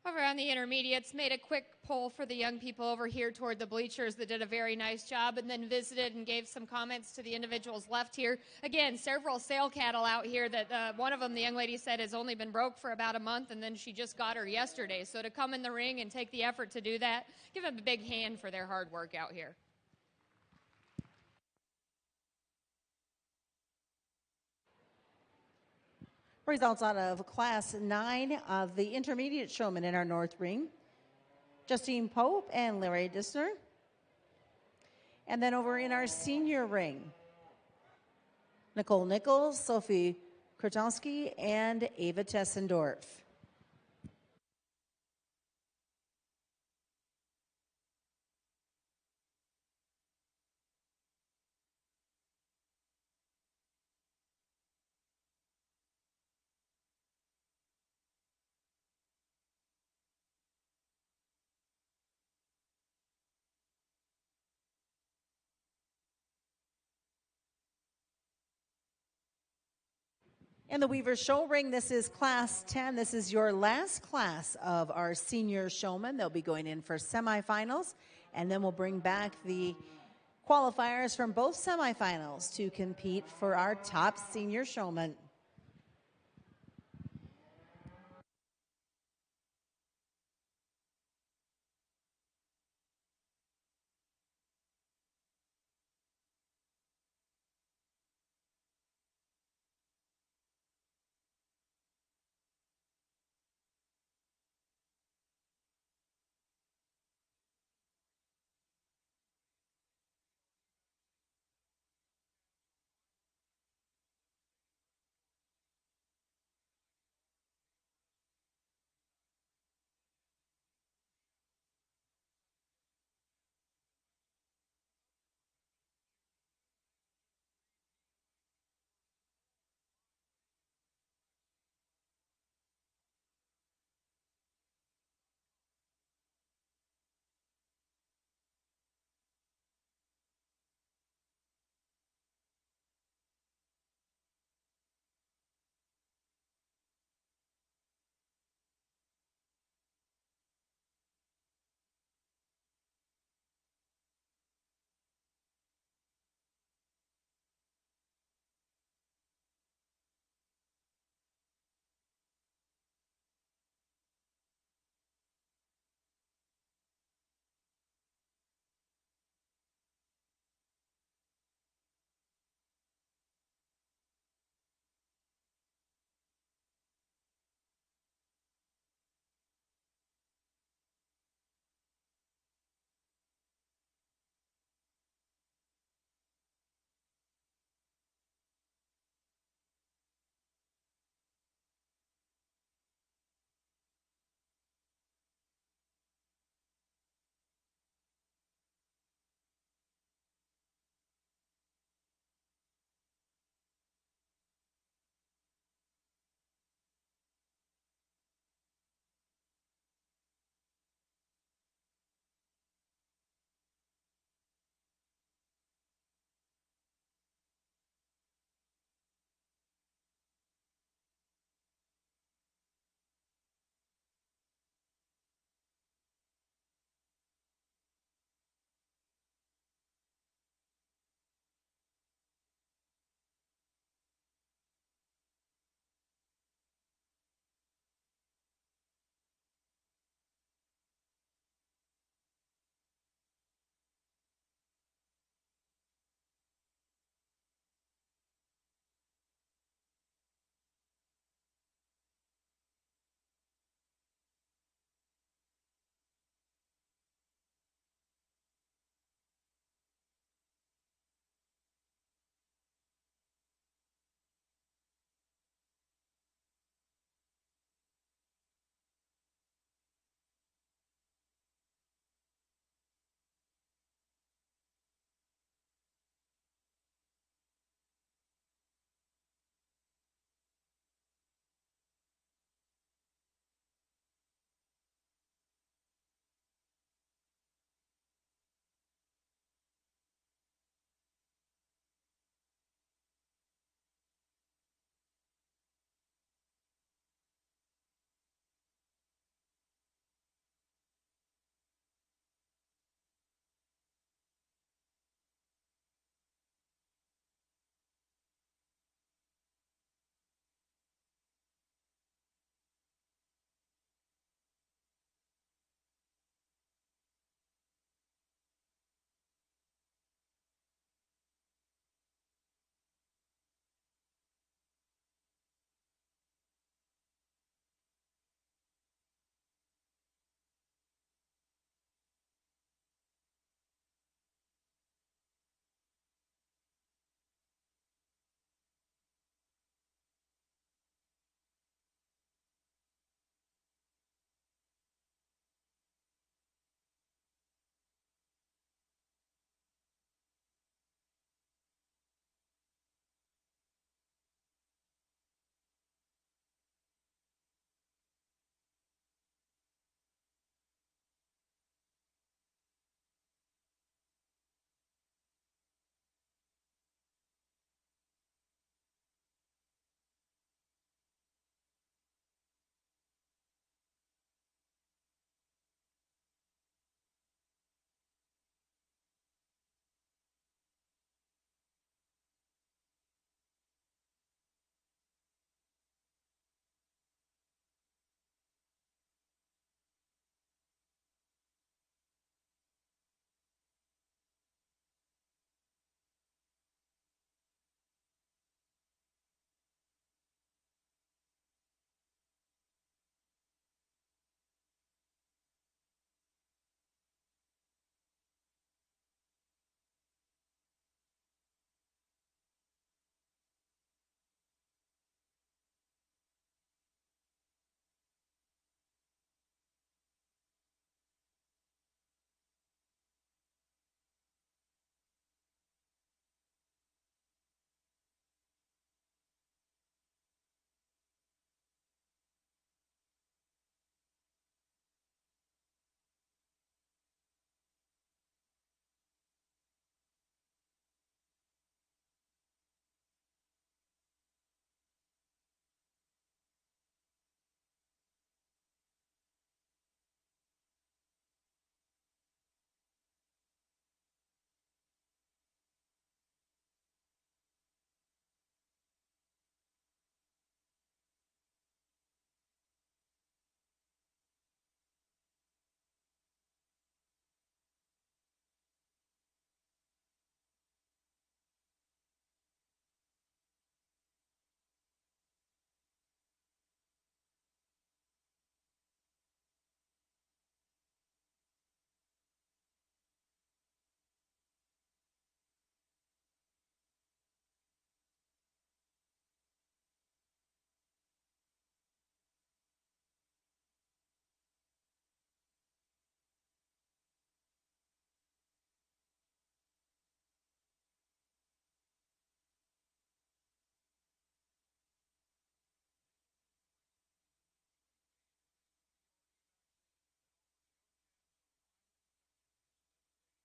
Over on the intermediates, made a quick poll for the young people over here toward the bleachers that did a very nice job, and then visited and gave some comments to the individuals left here. Again, several sale cattle out here that one of them, the young lady said, has only been broke for about a month, and then she just got her yesterday. So to come in the ring and take the effort to do that, give them a big hand for their hard work out here. Results out of Class 9 of the intermediate showmen in our north ring. Justine Pope and Larry Dissner. And then over in our senior ring, Nicole Nichols, Sophie Krotowski, and Ava Tessendorf. In the Weaver Show Ring, this is Class 10. This is your last class of our senior showmen. They'll be going in for semifinals, and then we'll bring back the qualifiers from both semifinals to compete for our top senior showmen.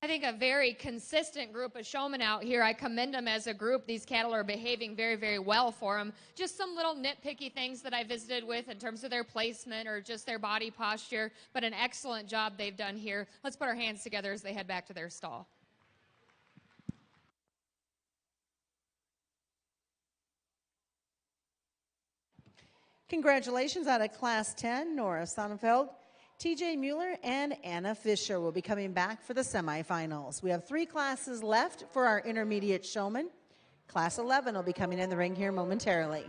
I think a very consistent group of showmen out here. I commend them as a group. These cattle are behaving very, very well for them. Just some little nitpicky things that I visited with in terms of their placement or just their body posture, but an excellent job they've done here. Let's put our hands together as they head back to their stall. Congratulations out of Class 10, Nora Sonnenfeld, TJ Mueller, and Anna Fisher will be coming back for the semifinals. We have 3 classes left for our intermediate showmen. Class 11 will be coming in the ring here momentarily.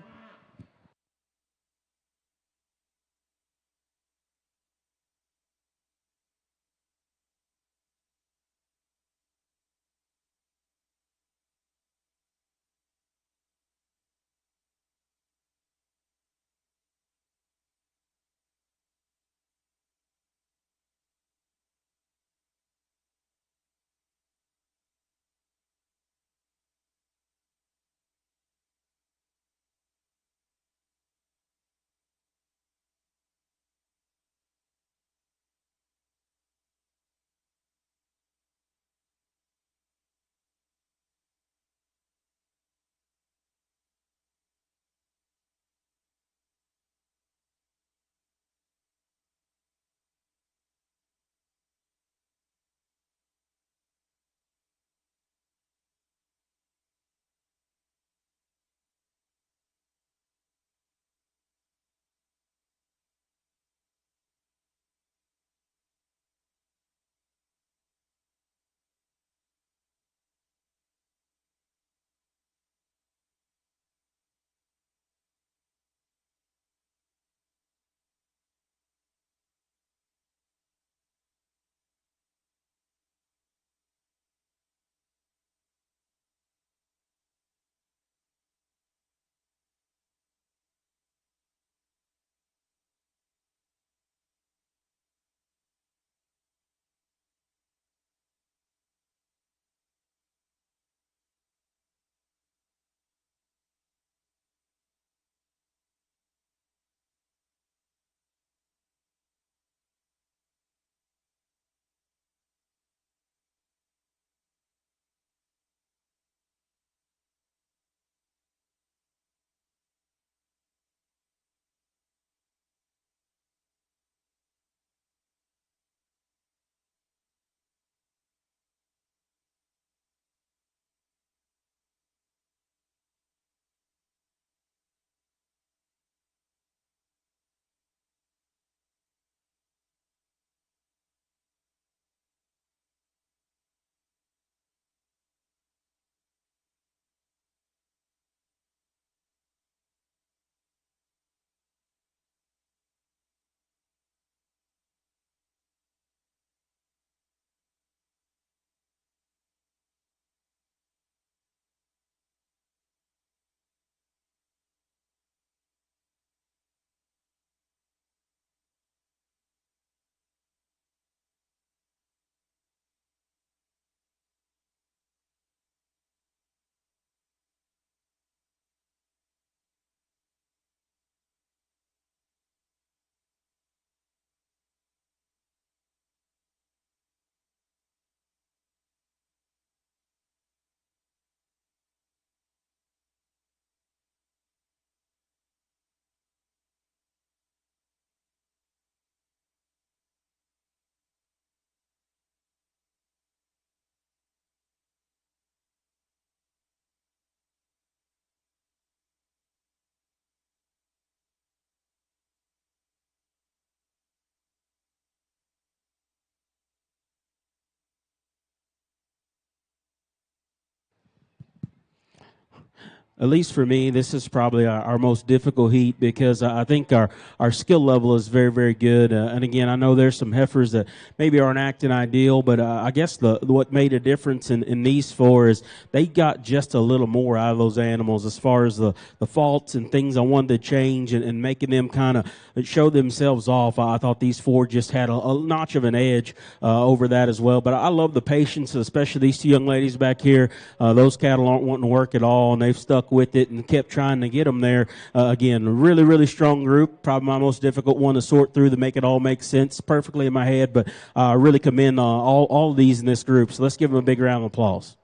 At least for me, this is probably our most difficult heat because I think our skill level is very, very good. And again, I know there's some heifers that maybe aren't acting ideal, but I guess what made a difference in these 4 is they got just a little more out of those animals as far as the faults and things I wanted to change and making them kind of show themselves off. I thought these 4 just had a notch of an edge over that as well. But I love the patience, especially these 2 young ladies back here. Those cattle aren't wanting to work at all, and they've stuck with it and kept trying to get them there. Again, a really, really strong group. Probably my most difficult one to sort through to make it all make sense perfectly in my head. But I really commend all of these in this group. So let's give them a big round of applause.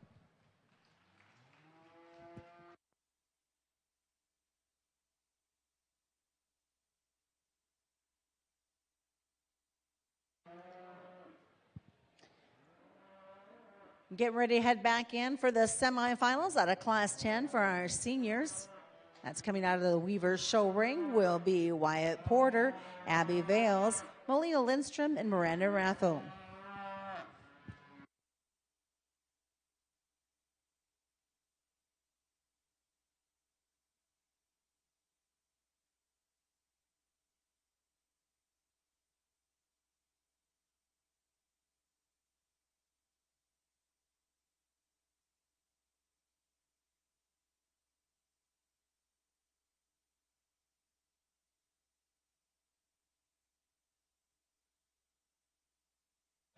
Get ready to head back in for the semifinals out of Class 10 for our seniors. That's coming out of the Weaver show ring will be Wyatt Porter, Abby Vales, Melina Lindstrom, and Miranda Rathel.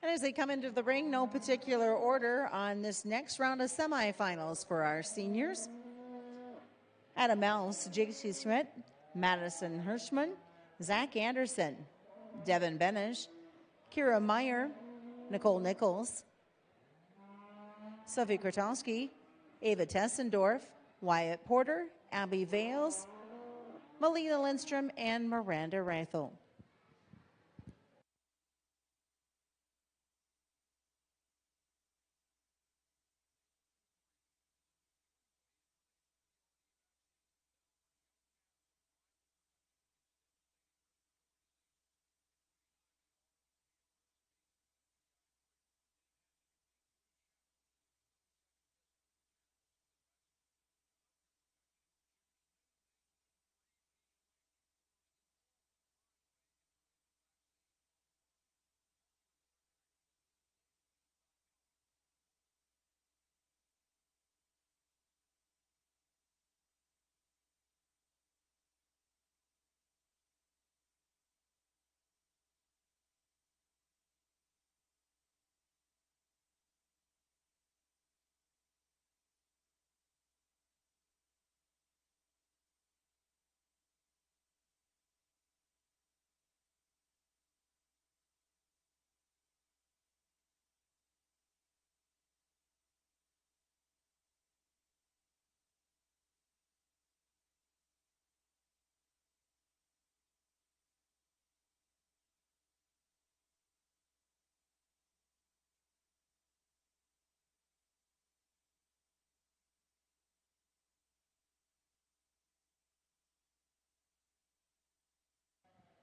And as they come into the ring, no particular order on this next round of semifinals for our seniors. Adam Mouse, J.C. Schmidt, Madison Hirschman, Zach Anderson, Devin Benish, Kira Meyer, Nicole Nichols, Sophie Krotowski, Ava Tessendorf, Wyatt Porter, Abby Vales, Melina Lindstrom, and Miranda Rathel.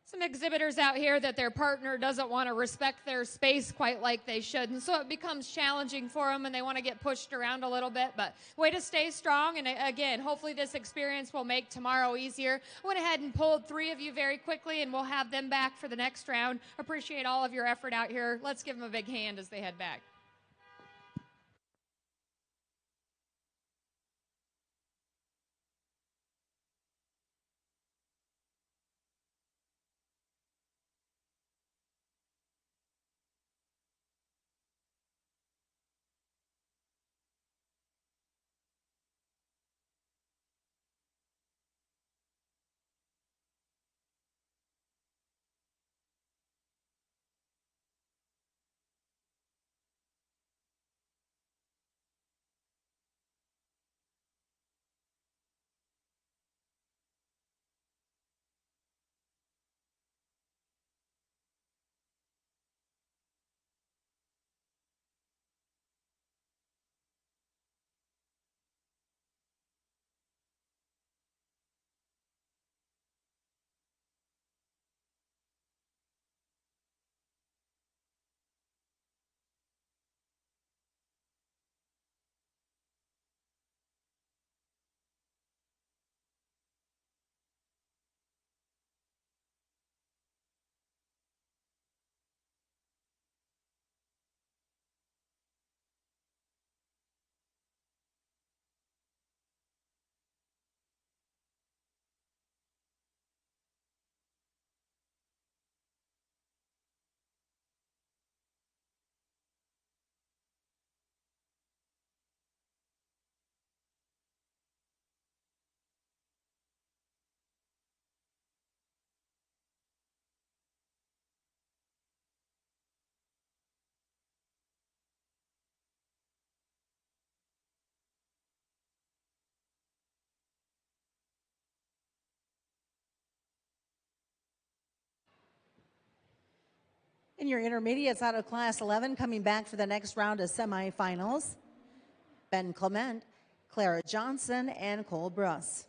Some exhibitors out here that their partner doesn't want to respect their space quite like they should, and so it becomes challenging for them and they want to get pushed around a little bit, but way to stay strong. And again, hopefully this experience will make tomorrow easier. I went ahead and pulled 3 of you very quickly, and we'll have them back for the next round. Appreciate all of your effort out here. Let's give them a big hand as they head back. Senior intermediates out of class 11 coming back for the next round of semifinals. Ben Clement, Clara Johnson, and Cole Bruss.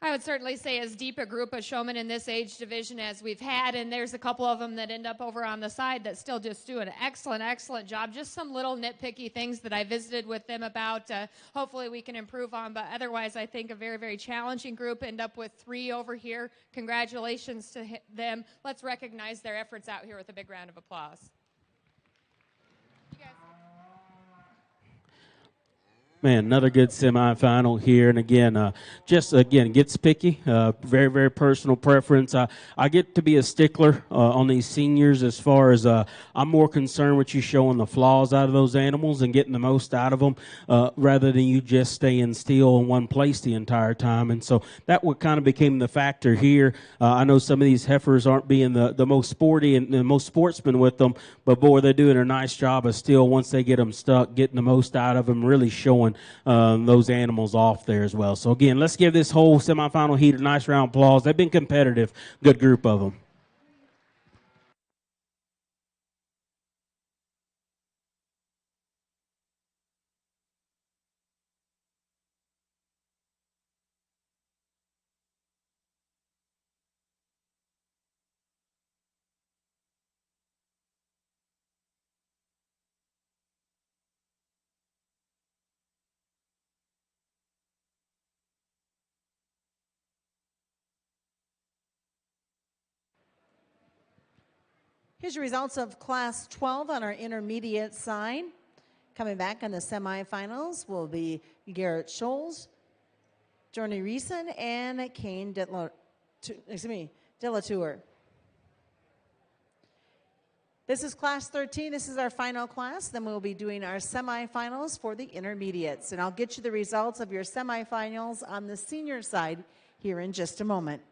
I would certainly say as deep a group of showmen in this age division as we've had, and there's a couple of them that end up over on the side that still just do an excellent, excellent job. Just some little nitpicky things that I visited with them about. Hopefully we can improve on, but otherwise I think a very, very challenging group. End up with 3 over here. Congratulations to them. Let's recognize their efforts out here with a big round of applause. Man, another good semifinal here, and again, gets picky. Very, very personal preference. I get to be a stickler on these seniors as far as I'm more concerned with you showing the flaws out of those animals and getting the most out of them, rather than you just staying still in one place the entire time. And so that what kind of became the factor here. I know some of these heifers aren't being the most sporty and the most sportsman with them, but boy, they're doing a nice job of still, once they get them stuck, getting the most out of them, really showing those animals off there as well. So again, let's give this whole semifinal heat a nice round of applause. They've been competitive. Good group of them. Here's your results of Class 12 on our intermediate side. Coming back on the semifinals will be Garrett Scholes, Journey Reeson, and Kane Delatour. This is Class 13. This is our final class. Then we'll be doing our semifinals for the intermediates. And I'll get you the results of your semifinals on the senior side here in just a moment.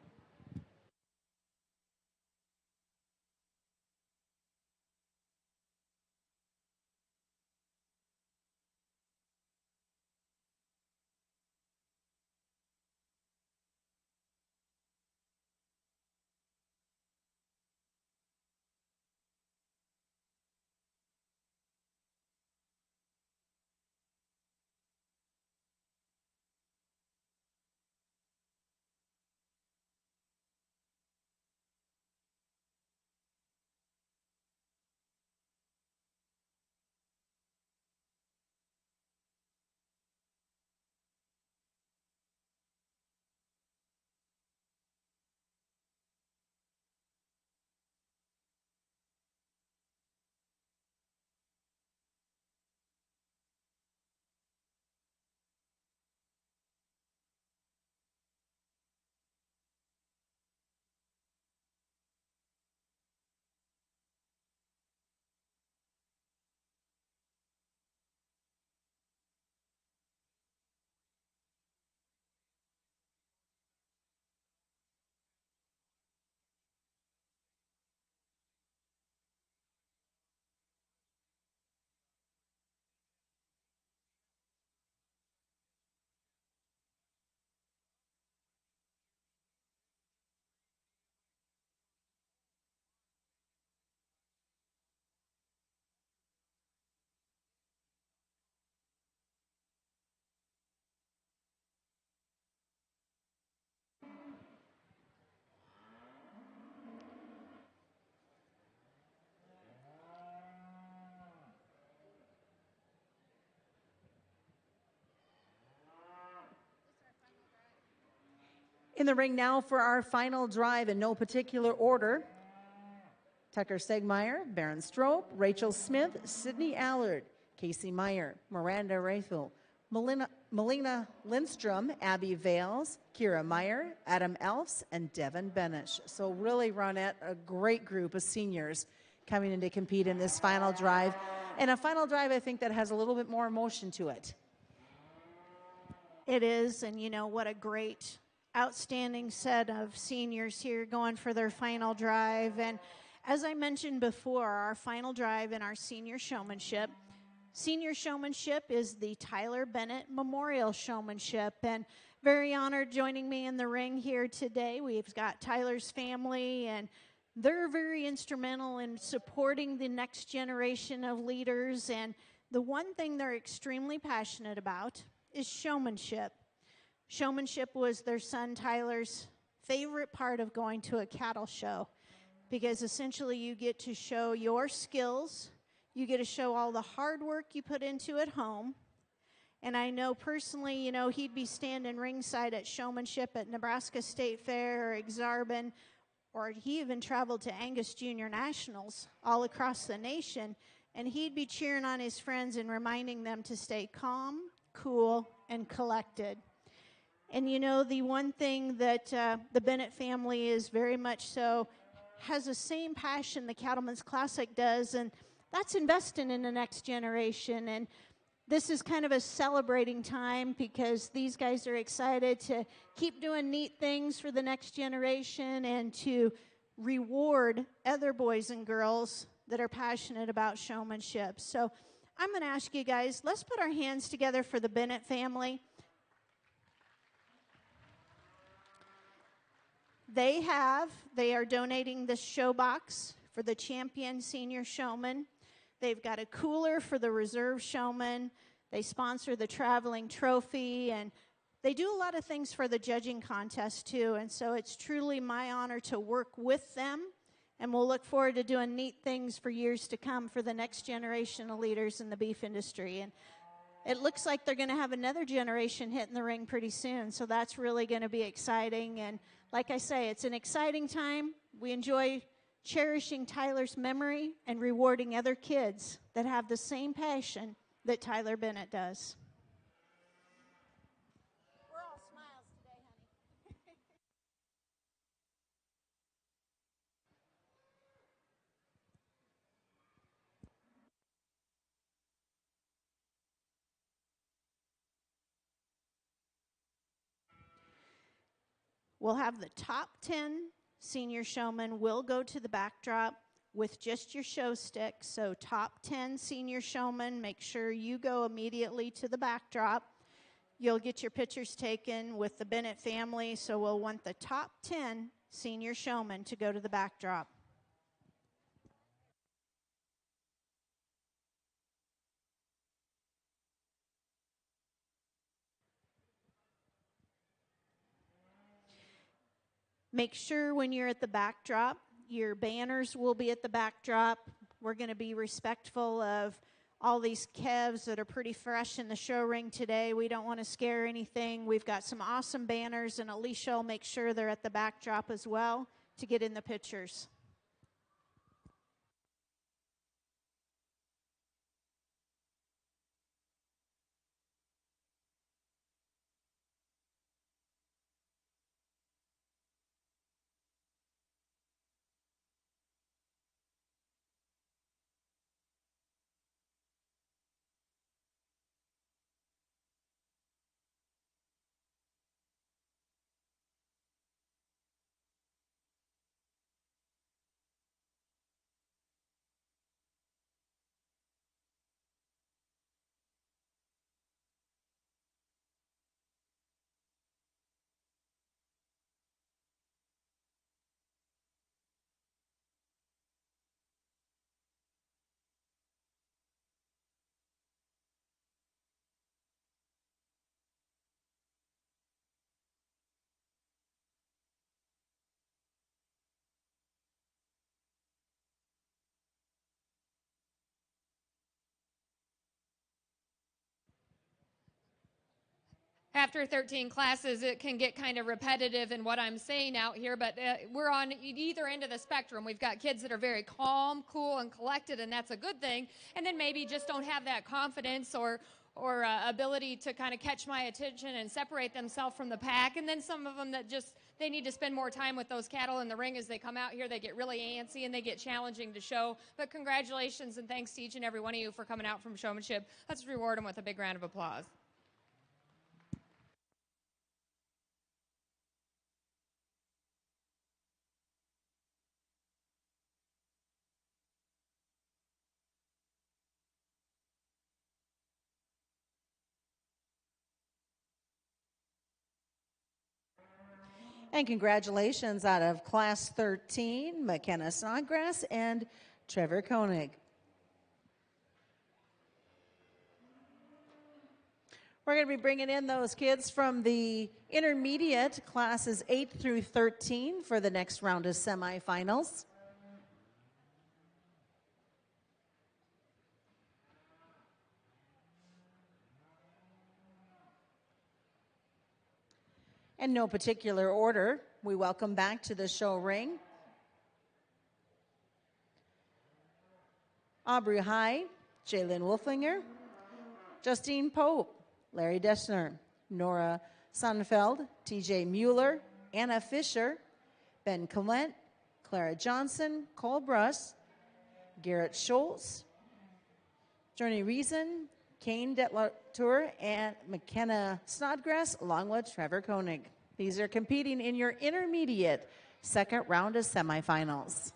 In the ring now for our final drive in no particular order. Tucker Stegmeier, Baron Strobe, Rachel Smith, Sydney Aylard, Casey Meyer, Miranda Rayfield, Melina Lindstrom, Abby Vales, Kyra Meyer, Adam Elfs, and Devin Bennett. So really, Ronette, a great group of seniors coming in to compete in this final drive. And a final drive, I think, that has a little bit more emotion to it. It is, and you know, what a great, outstanding set of seniors here going for their final drive. And as I mentioned before, our final drive in our Senior Showmanship. Senior Showmanship is the Tyler Bennett Memorial Showmanship. And very honored joining me in the ring here today. We've got Tyler's family, and they're very instrumental in supporting the next generation of leaders. And the one thing they're extremely passionate about is showmanship. Showmanship was their son Tyler's favorite part of going to a cattle show, because essentially you get to show your skills, you get to show all the hard work you put into at home. And I know personally, you know, he'd be standing ringside at Showmanship at Nebraska State Fair or Exarban, or he even traveled to Angus Junior Nationals all across the nation, and he'd be cheering on his friends and reminding them to stay calm, cool, and collected. And you know, the one thing that the Bennett family is very much so, has the same passion the Cattlemen's Classic does, and that's investing in the next generation. And this is kind of a celebrating time because these guys are excited to keep doing neat things for the next generation and to reward other boys and girls that are passionate about showmanship. So I'm going to ask you guys, let's put our hands together for the Bennett family. They are donating this show box for the champion senior showman. They've got a cooler for the reserve showman. They sponsor the traveling trophy, and they do a lot of things for the judging contest too. And so it's truly my honor to work with them, and we'll look forward to doing neat things for years to come for the next generation of leaders in the beef industry. And it looks like they're going to have another generation hitting the ring pretty soon, so that's really going to be exciting. And like I say, it's an exciting time. We enjoy cherishing Tyler's memory and rewarding other kids that have the same passion that Tyler Bennett does. We're all smiles today, honey. We'll have the top 10 senior showmen will go to the backdrop with just your show stick. So top 10 senior showmen, make sure you go immediately to the backdrop. You'll get your pictures taken with the Bennett family, so we'll want the top 10 senior showmen to go to the backdrop. Make sure when you're at the backdrop, your banners will be at the backdrop. We're going to be respectful of all these calves that are pretty fresh in the show ring today. We don't want to scare anything. We've got some awesome banners, and Alicia will make sure they're at the backdrop as well to get in the pictures. After 13 classes, it can get kind of repetitive in what I'm saying out here, but we're on either end of the spectrum. We've got kids that are very calm, cool, and collected, and that's a good thing, and then maybe just don't have that confidence or ability to kind of catch my attention and separate themselves from the pack. And then some of them that just, they need to spend more time with those cattle in the ring. As they come out here, they get really antsy and they get challenging to show. But congratulations and thanks to each and every one of you for coming out from Showmanship. Let's reward them with a big round of applause. And congratulations out of Class 13, McKenna Snodgrass and Trevor Koenig. We're going to be bringing in those kids from the intermediate classes 8 through 13 for the next round of semifinals. In no particular order, we welcome back to the show ring Aubrey High, Jalen Wolfinger, Justine Pope, Larry Deschner, Nora Sonnenfeld, TJ Mueller, Anna Fisher, Ben Clement, Clara Johnson, Cole Bruss, Garrett Schultz, Journey Reason, Kane Detlatour, and McKenna Snodgrass, along with Trevor Koenig. These are competing in your intermediate second round of semifinals.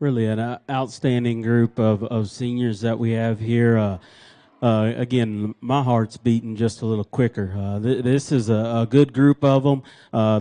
Really an outstanding group of seniors that we have here. Again, my heart's beating just a little quicker. This is a good group of them.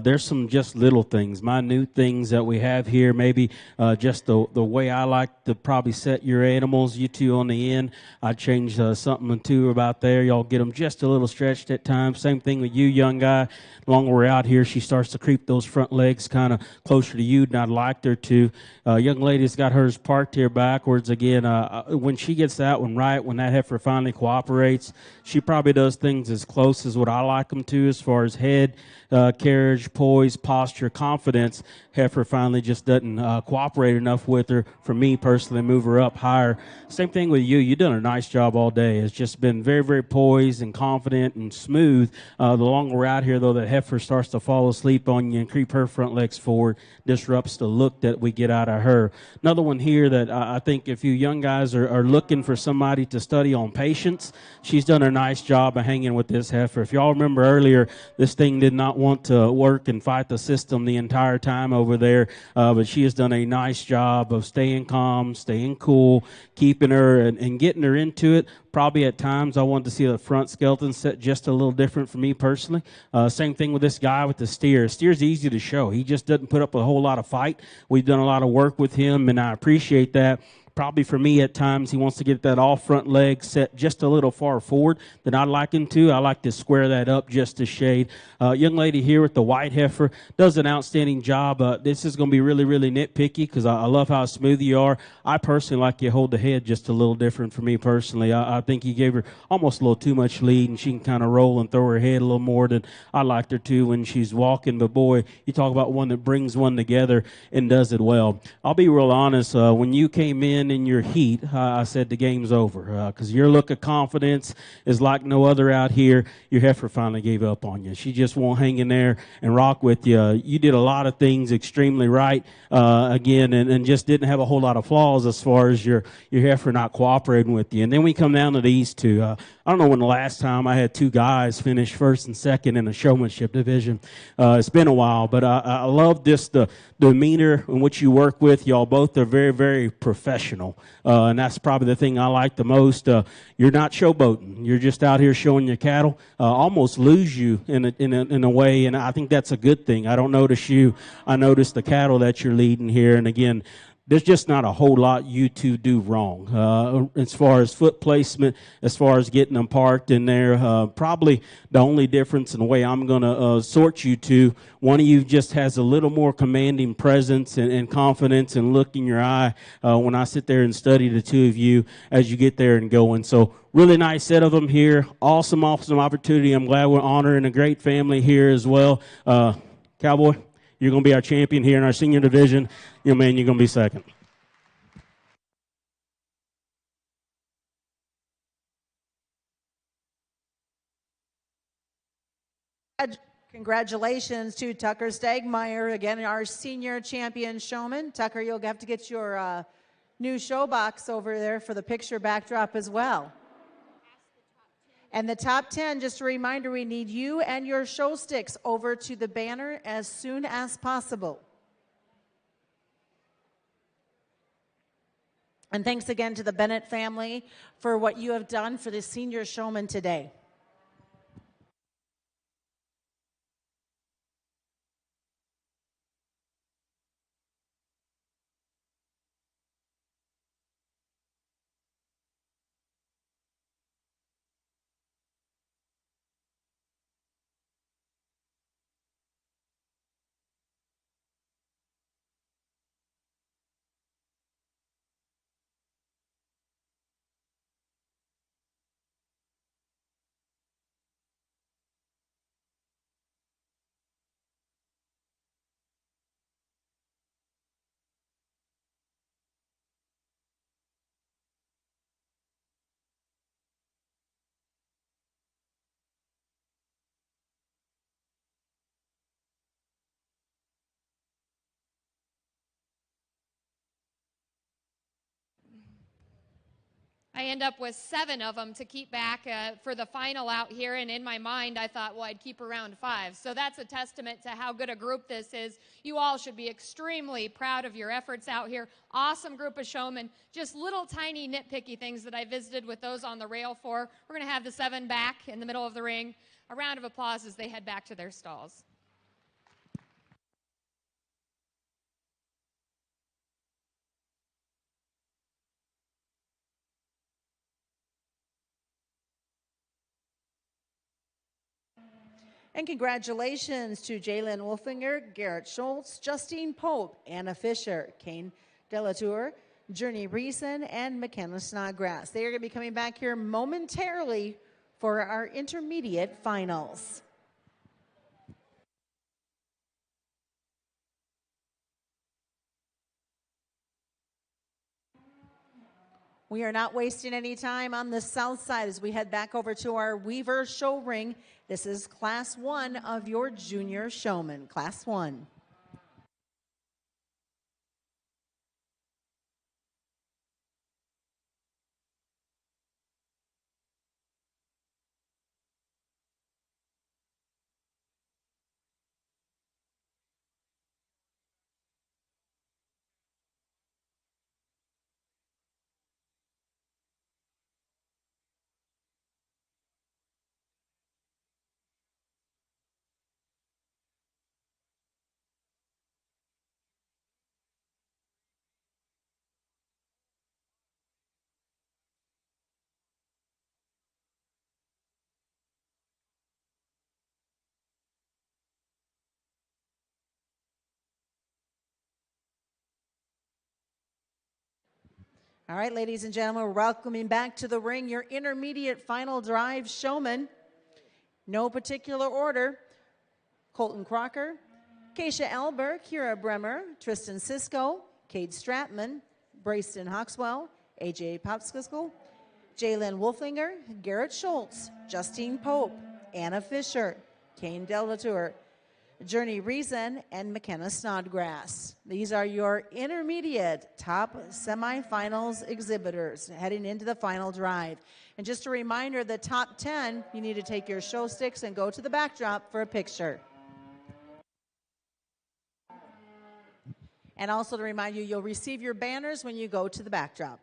There's some just little things, minute things that we have here. Maybe just the way I like to probably set your animals, you two on the end. I changed something or two about there. Y'all get them just a little stretched at times. Same thing with you, young guy. Longer we're out here, she starts to creep those front legs kind of closer to you than I'd like her to. Young lady's got hers parked here backwards. Again, when she gets that one right, when that heifer finally cooperates, she probably does things as close as what I like them to as far as head, carriage, poise, posture, confidence. Heifer finally just doesn't cooperate enough with her for me personally, move her up higher. Same thing with you. You've done a nice job all day. It's just been very, very poised and confident and smooth. The longer we're out here, though, that heifer starts to fall asleep on you and creep her front legs forward, disrupts the look that we get out of her. Another one here that I think if you young guys are looking for somebody to study on patience, she's done a nice job of hanging with this heifer. If y'all remember earlier, this thing did not want to work and fight the system the entire time over there, but she has done a nice job of staying calm, staying cool, keeping her and getting her into it. Probably at times I wanted to see the front skeleton set just a little different for me personally. Same thing with this guy with the steer. Steer's easy to show. He just doesn't put up a whole lot of fight. We've done a lot of work with him, and I appreciate that. Probably for me at times he wants to get that all front leg set just a little far forward than I'd like him to. I like to square that up just a shade. Young lady here with the white heifer does an outstanding job. This is going to be really, really nitpicky because I love how smooth you are. I personally like you hold the head just a little different for me personally. I think you gave her almost a little too much lead, and she can kind of roll and throw her head a little more than I liked her to when she's walking. But boy, you talk about one that brings one together and does it well. I'll be real honest. When you came in your heat, I said the game's over because your look of confidence is like no other out here. Your heifer finally gave up on you. She just won't hang in there and rock with you. You did a lot of things extremely right, again, and just didn't have a whole lot of flaws as far as your heifer not cooperating with you. And then we come down to these two. I don't know when the last time I had two guys finish first and second in a showmanship division. It's been a while, but I love this, the demeanor in which you work with. Y'all both are very, very professional, and that's probably the thing I like the most. You're not showboating. You're just out here showing your cattle. Almost lose you in a way, and I think that's a good thing. I don't notice you. I notice the cattle that you're leading here, and again, there's just not a whole lot you two do wrong as far as foot placement, as far as getting them parked in there. Probably the only difference in the way I'm going to sort you two, one of you just has a little more commanding presence and confidence and look in your eye when I sit there and study the two of you as you get there and going. So really nice set of them here. Awesome opportunity. I'm glad we're honoring a great family here as well. Cowboy, you're going to be our champion here in our senior division. You're going to be second. Congratulations to Tucker Stegmeier, again, our senior champion showman. Tucker, you'll have to get your new show box over there for the picture backdrop as well. And the top 10, just a reminder, we need you and your show sticks over to the banner as soon as possible. And thanks again to the Bennett family for what you have done for the senior showman today. I end up with 7 of them to keep back for the final out here. And in my mind, I thought, well, I'd keep around 5. So that's a testament to how good a group this is. You all should be extremely proud of your efforts out here. Awesome group of showmen. Just little tiny nitpicky things that I visited with those on the rail for. We're going to have the 7 back in the middle of the ring. A round of applause as they head back to their stalls. And congratulations to Jalen Wolfinger, Garrett Schultz, Justine Pope, Anna Fisher, Kane Delatour, Journey Reeson, and McKenna Snodgrass. They are going to be coming back here momentarily for our intermediate finals. We are not wasting any time on the south side as we head back over to our Weaver show ring. This is Class 1 of your Junior Showman, Class 1. All right, ladies and gentlemen, we're welcoming back to the ring your intermediate final drive showman. No particular order. Colton Crocker, Keisha Elber, Kyra Bremmer, Tristan Cisco, Cade Stratman, Brayston Hawkswell, AJ Popskiskle, Jalen Wolfinger, Garrett Schultz, Justine Pope, Anna Fisher, Kane Delatour, Journey Reason, and McKenna Snodgrass. These are your intermediate top semifinals exhibitors heading into the final drive. And just a reminder, the top 10, you need to take your show sticks and go to the backdrop for a picture. And also to remind you, you'll receive your banners when you go to the backdrop.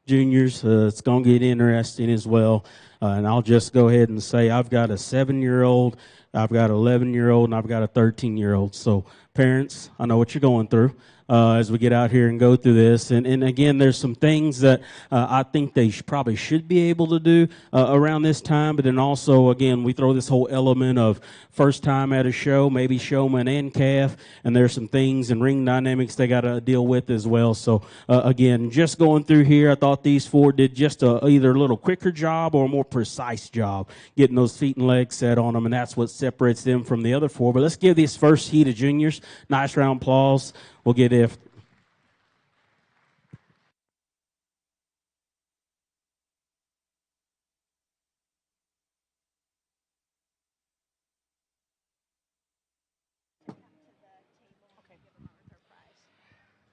juniors. It's going to get interesting as well. And I'll just go ahead and say I've got a 7-year-old, I've got an 11-year-old, and I've got a 13-year-old. So parents, I know what you're going through. As we get out here and go through this. And again, there's some things that I think they probably should be able to do around this time. But then also, again, we throw this whole element of first time at a show, maybe showman and calf. And there's some things and ring dynamics they got to deal with as well. So, again, just going through here, I thought these four did just either a little quicker job or a more precise job getting those feet and legs set on them. And that's what separates them from the other four. But let's give this first heat of juniors nice round of applause. We'll get if.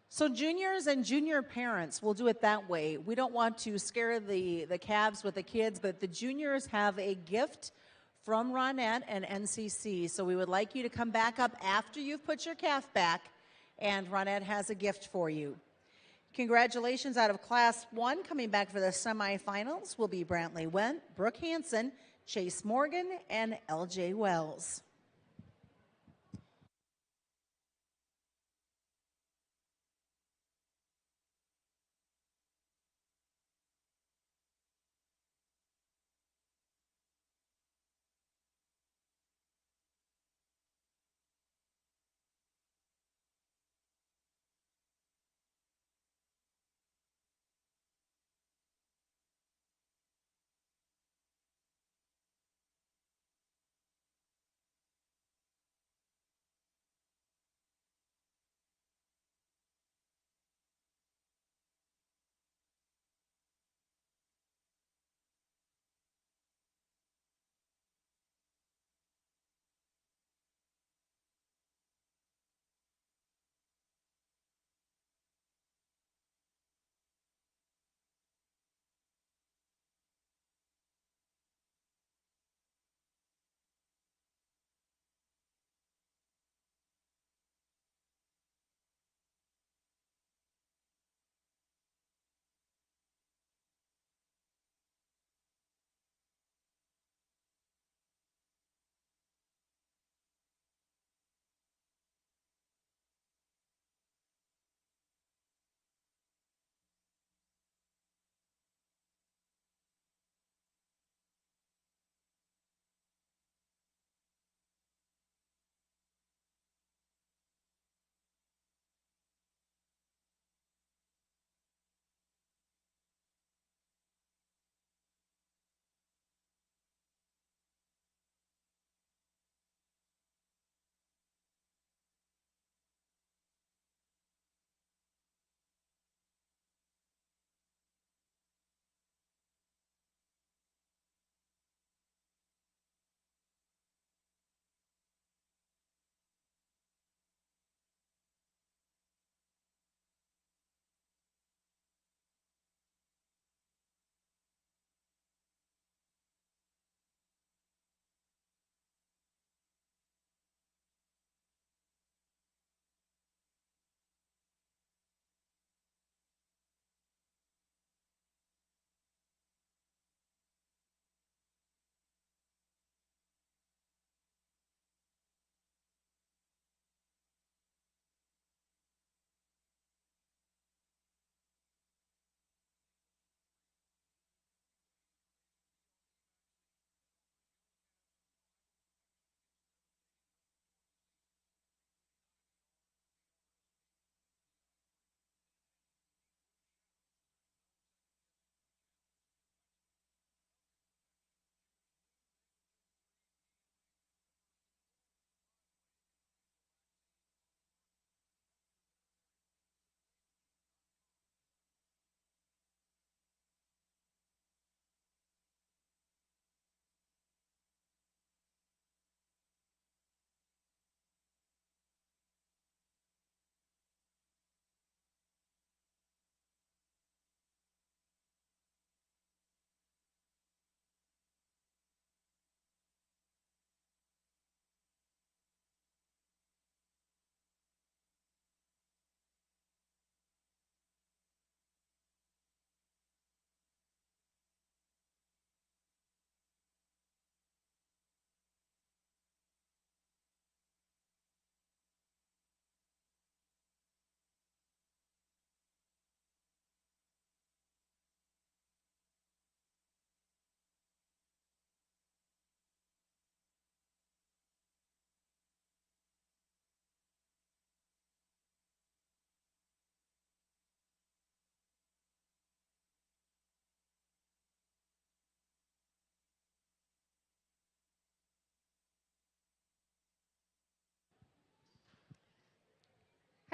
So juniors and junior parents, we'll do it that way. We don't want to scare the calves with the kids, but the juniors have a gift from Ronette and NCC. So we would like you to come back up after you've put your calf back, and Ronette has a gift for you. Congratulations out of Class 1. Coming back for the semifinals will be Brantley Wendt, Brooke Hansen, Chase Morgan, and LJ Wells.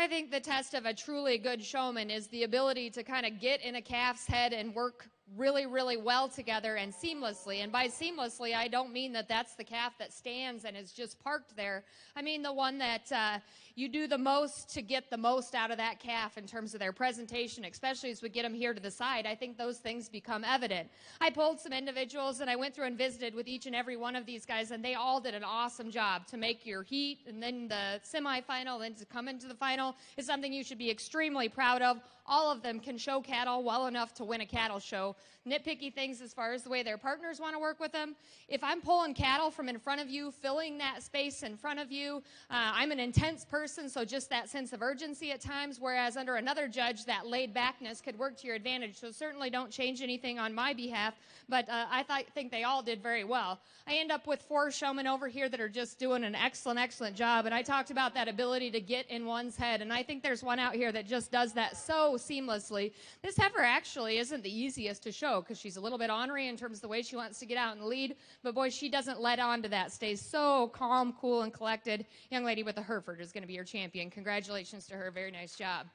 I think the test of a truly good showman is the ability to kind of get in a calf's head and work really, really well together and seamlessly. And by seamlessly, I don't mean that that's the calf that stands and is just parked there. I mean the one that you do the most to get the most out of that calf in terms of their presentation, especially as we get them here to the side. I think those things become evident. I pulled some individuals and I went through and visited with each and every one of these guys, and they all did an awesome job to make your heat, and then the semifinal, then to come into the final is something you should be extremely proud of. All of them can show cattle well enough to win a cattle show. Nitpicky things as far as the way their partners want to work with them. If I'm pulling cattle from in front of you, filling that space in front of you, I'm an intense person, so just that sense of urgency at times, whereas under another judge, that laid backness could work to your advantage. So certainly don't change anything on my behalf, but I think they all did very well. I end up with 4 showmen over here that are just doing an excellent, excellent job, and I talked about that ability to get in one's head, and I think there's one out here that just does that so seamlessly. This heifer actually isn't the easiest to show because she's a little bit ornery in terms of the way she wants to get out and lead, but boy, she doesn't let on to that. Stays so calm, cool, and collected. Young lady with the Hereford is going to be your champion. Congratulations to her. Very nice job.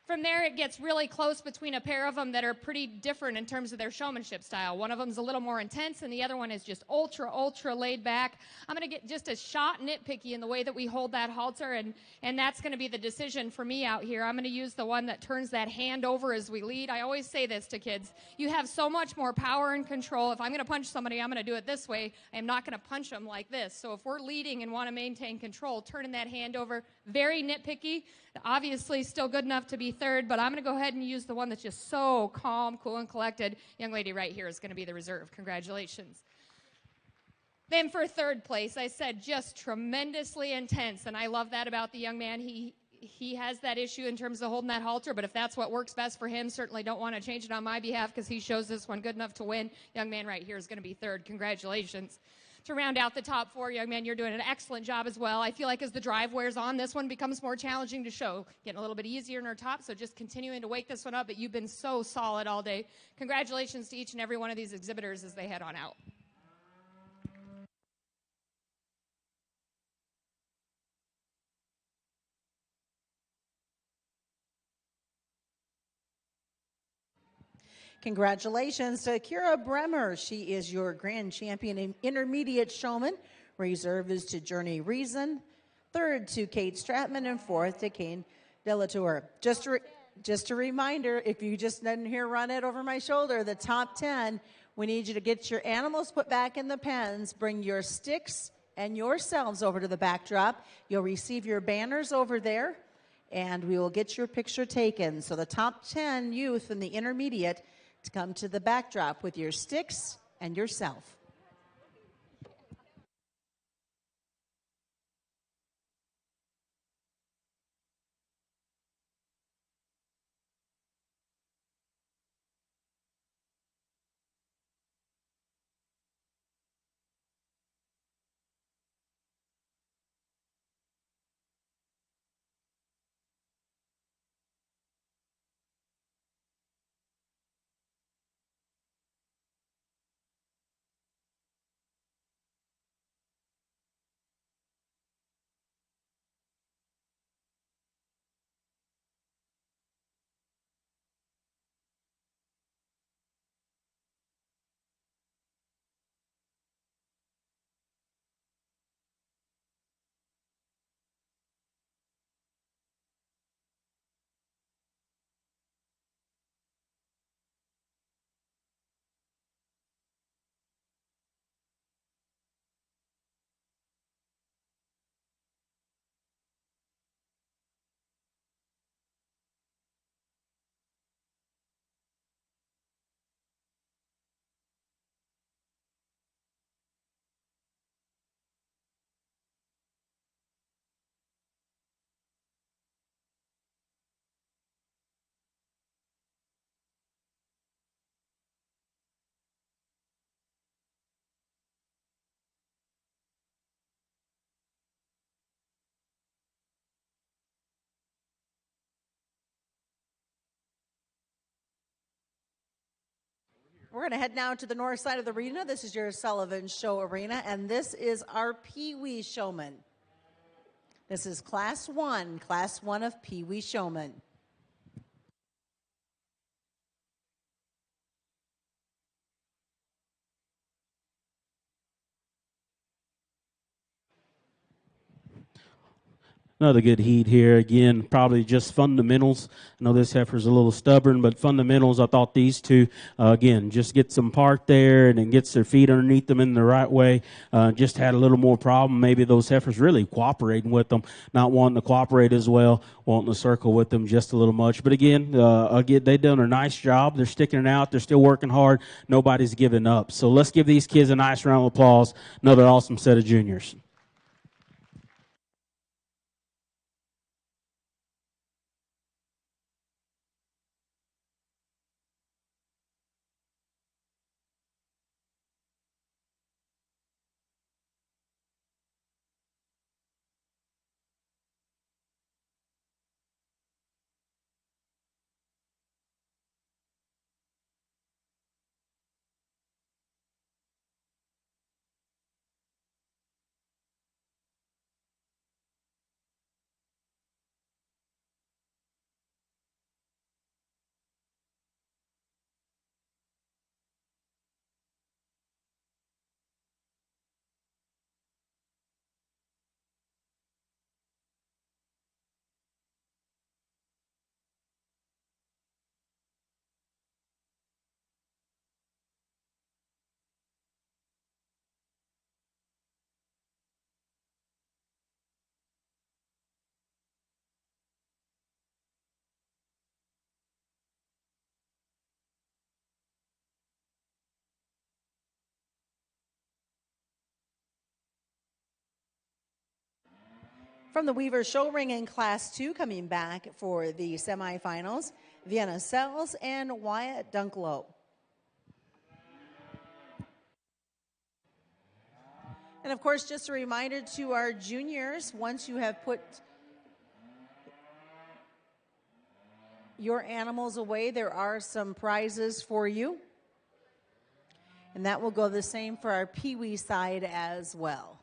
From there, it gets really close between a pair of them that are pretty different in terms of their showmanship style. One of them's a little more intense, and the other one is just ultra, ultra laid back. I'm going to get just a shot nitpicky in the way that we hold that halter, and that's going to be the decision for me out here. I'm going to use the one that turns that hand over as we lead. I always say this to kids. You have so much more power and control. If I'm going to punch somebody, I'm going to do it this way. I am not going to punch them like this. So if we're leading and want to maintain control, turning that hand over, very nitpicky. Obviously still good enough to be third, but I'm going to go ahead and use the one that's just so calm, cool, and collected. Young lady right here is going to be the reserve. Congratulations. Then for third place, I said just tremendously intense, and I love that about the young man. He has that issue in terms of holding that halter, but if that's what works best for him, certainly don't want to change it on my behalf because he shows this one good enough to win. Young man right here is going to be third. Congratulations. To round out the top 4, young man, you're doing an excellent job as well. I feel like as the drive wears on, this one becomes more challenging to show. Getting a little bit easier in our top, so just continuing to wake this one up, but you've been so solid all day. Congratulations to each and every one of these exhibitors as they head on out. Congratulations to Kyra Bremmer. She is your grand champion in intermediate showman. Reserve is to Journey Reason. Third to Kate Stratman, and fourth to Kane Delatour. Just a reminder, if you just didn't hear run it over my shoulder, the top 10, we need you to get your animals put back in the pens, bring your sticks and yourselves over to the backdrop. You'll receive your banners over there, and we will get your picture taken. So the top 10 youth in the intermediate to come to the backdrop with your sticks and yourself. We're going to head now to the north side of the arena. This is your Sullivan Show Arena, and this is our Pee Wee Showman. This is Class 1 of Pee Wee Showman. Another good heat here. Again, probably just fundamentals. I know this heifer's a little stubborn, but fundamentals, I thought these two, again, just get some park there and then gets their feet underneath them in the right way. Just had a little more problem. Maybe those heifers really cooperating with them, not wanting to cooperate as well, wanting to circle with them just a little much. But again, they've done a nice job. They're sticking it out. They're still working hard. Nobody's giving up. So let's give these kids a nice round of applause. Another awesome set of juniors. From the Weaver Show Ring in Class 2, coming back for the semifinals, Vienna Sells and Wyatt Dunklow. And of course, just a reminder to our juniors, once you have put your animals away, there are some prizes for you. And that will go the same for our Pee Wee side as well.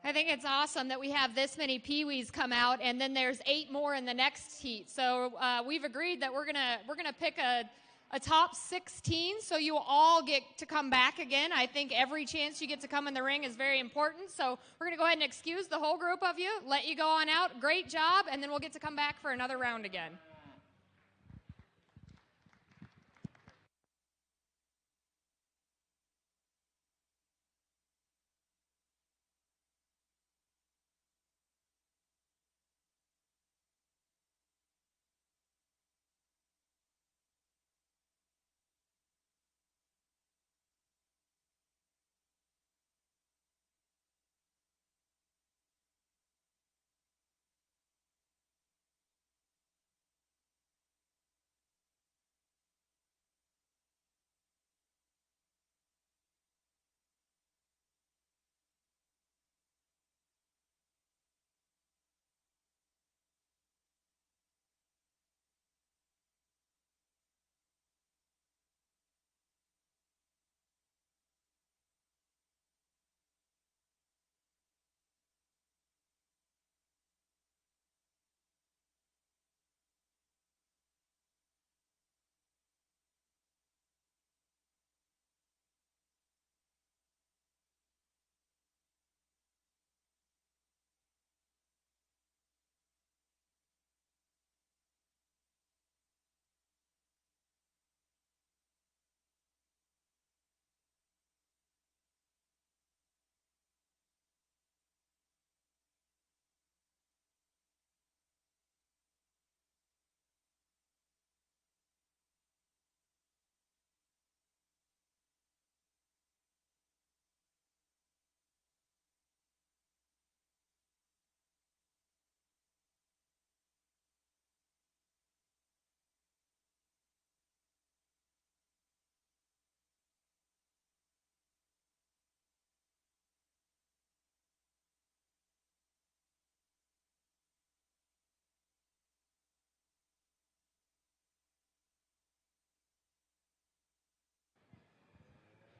I think it's awesome that we have this many peewees come out, and then there's 8 more in the next heat. So we've agreed that we're gonna pick a top 16, so you all get to come back again. I think every chance you get to come in the ring is very important. So we're gonna go ahead and excuse the whole group of you, let you go on out. Great job, and then we'll get to come back for another round again.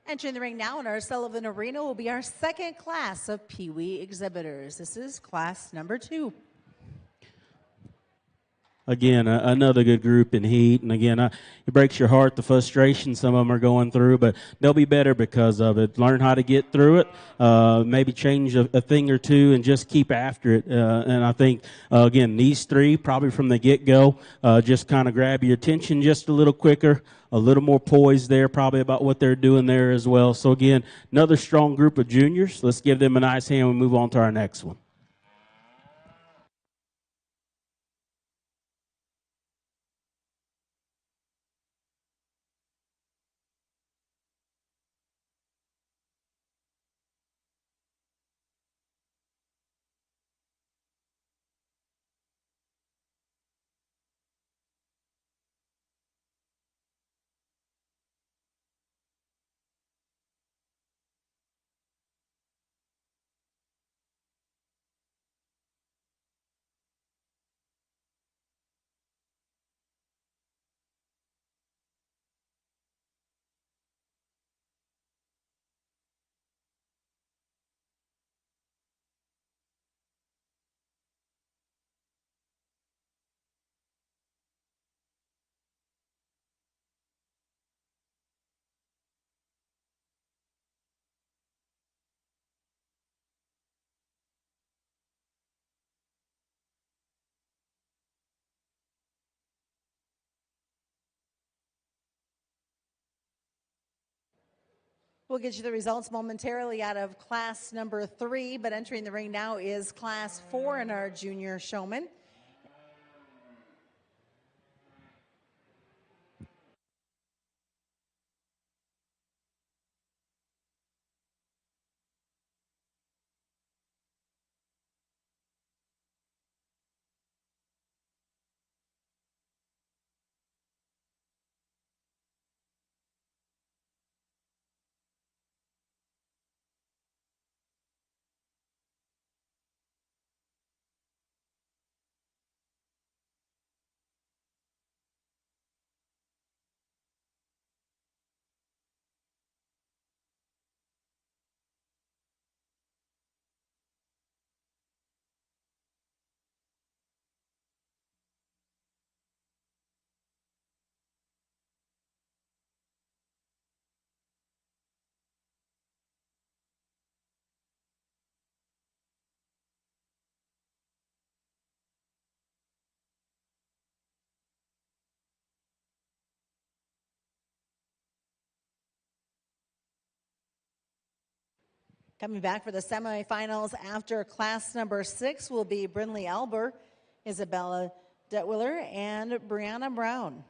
Entering the ring now in our Sullivan Arena will be our second class of Pee Wee exhibitors. This is class number 2. Again, another good group in heat. And again, it breaks your heart, the frustration some of them are going through, but they'll be better because of it. Learn how to get through it, maybe change a thing or two, and just keep after it. And I think, again, these 3, probably from the get-go, just kind of grab your attention just a little quicker, a little more poise there, probably about what they're doing there as well. So, again, another strong group of juniors. Let's give them a nice hand and move on to our next one. We'll get you the results momentarily out of class number 3, but entering the ring now is class 4 in our junior showman. Coming back for the semifinals after class number 6 will be Brinley Alber, Isabella Detwiller, and Brianna Brown.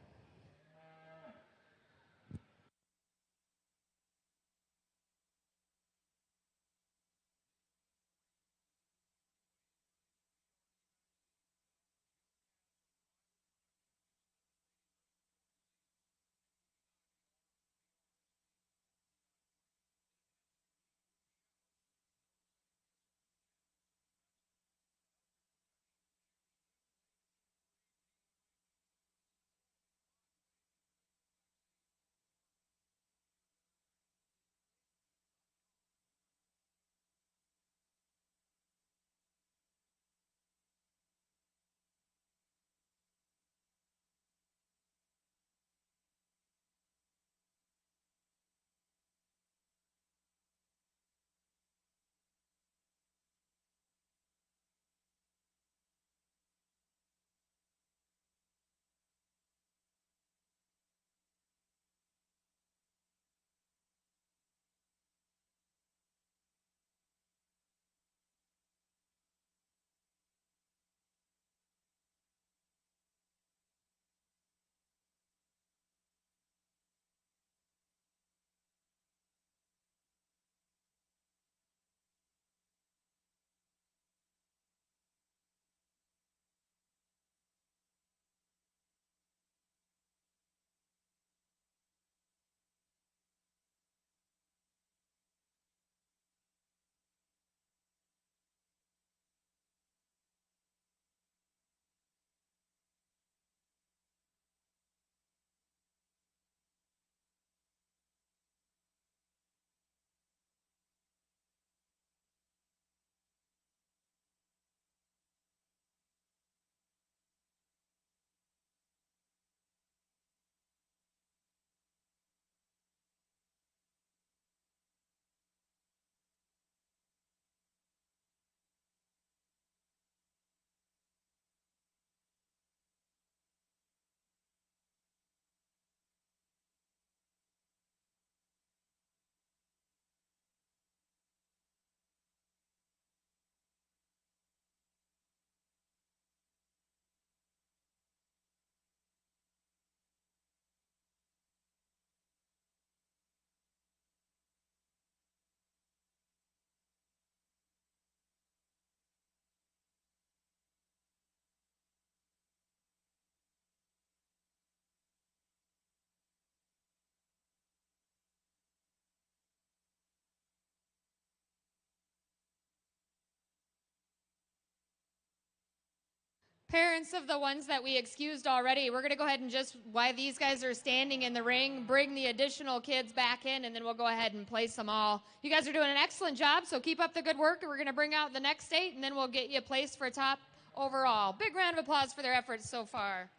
Parents of the ones that we excused already, we're going to go ahead and just, while these guys are standing in the ring, bring the additional kids back in, and then we'll go ahead and place them all. You guys are doing an excellent job, so keep up the good work. We're going to bring out the next 8, and then we'll get you placed for top overall. Big round of applause for their efforts so far.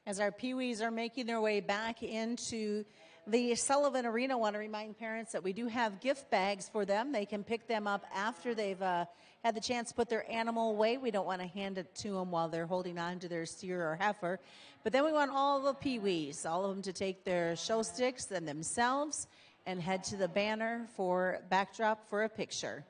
As our Pee-wees are making their way back into the Sullivan Arena, I want to remind parents that we do have gift bags for them. They can pick them up after they've had the chance to put their animal away. We don't want to hand it to them while they're holding on to their steer or heifer. But then we want all the Pee-wees, all of them to take their show sticks and themselves and head to the banner for backdrop for a picture.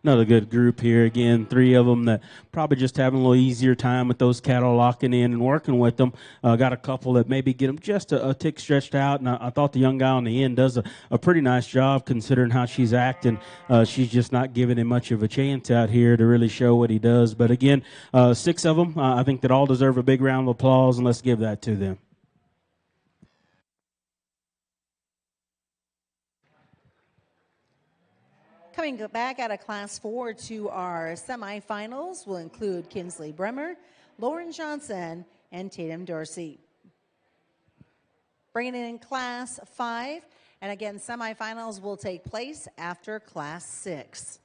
Another good group here. Again, three of them that probably just having a little easier time with those cattle locking in and working with them. Got a couple that maybe get them just a tick stretched out, and I thought the young guy on the end does a pretty nice job considering how she's acting. She's just not giving him much of a chance out here to really show what he does. But again, 6 of them, I think that all deserve a big round of applause, and let's give that to them. Coming back out of Class 4 to our semifinals will include Kinsley Bremmer, Lauren Johnson, and Tatum Dorsey. Bringing in Class 5, and again, semifinals will take place after Class 6.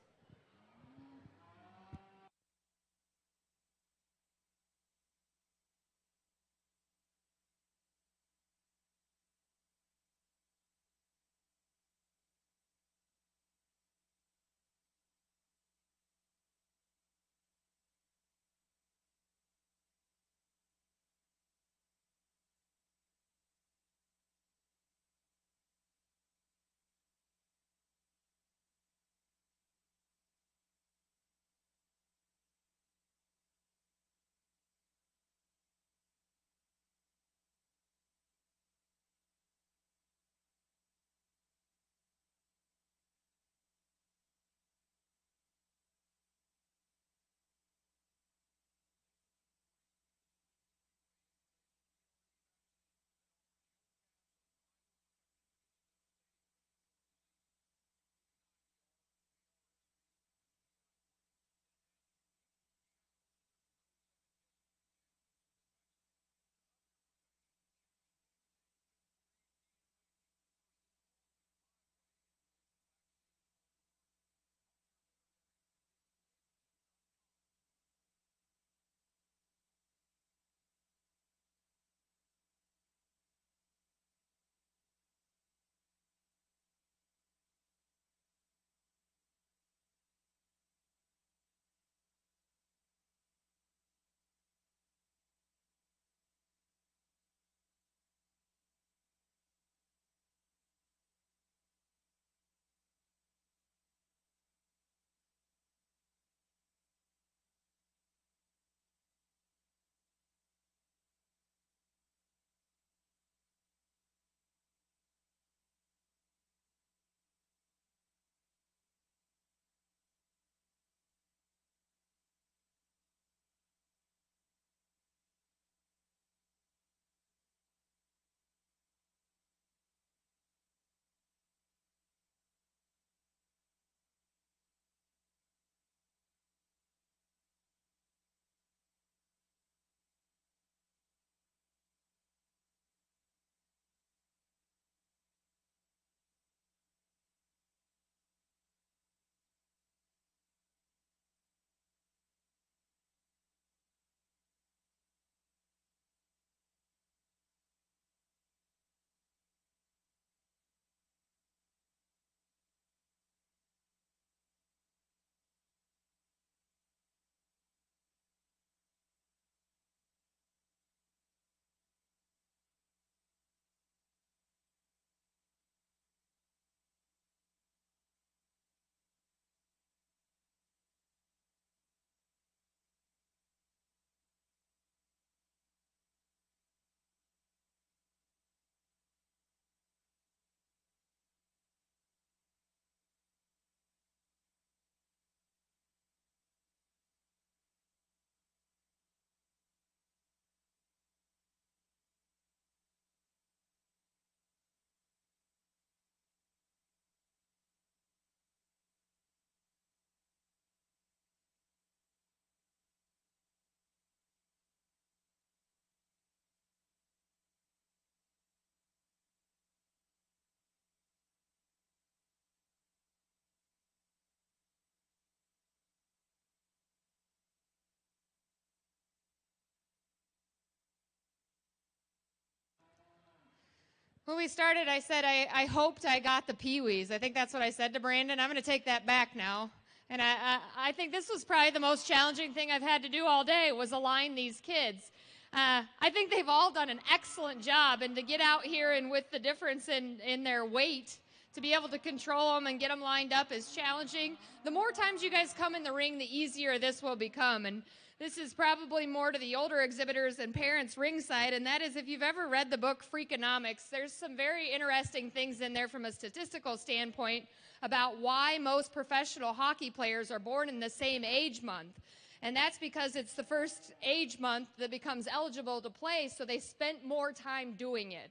When we started, I said I hoped I got the Pee-wees. I think that's what I said to Brandon. I'm going to take that back now. And I think this was probably the most challenging thing I've had to do all day was align these kids. I think they've all done an excellent job. And to get out here and with the difference in their weight, to be able to control them and get them lined up is challenging. The more times you guys come in the ring, the easier this will become. And this is probably more to the older exhibitors and parents ringside, and that is if you've ever read the book Freakonomics, there's some very interesting things in there from a statistical standpoint about why most professional hockey players are born in the same age month. And that's because it's the first age month that becomes eligible to play, so they spent more time doing it.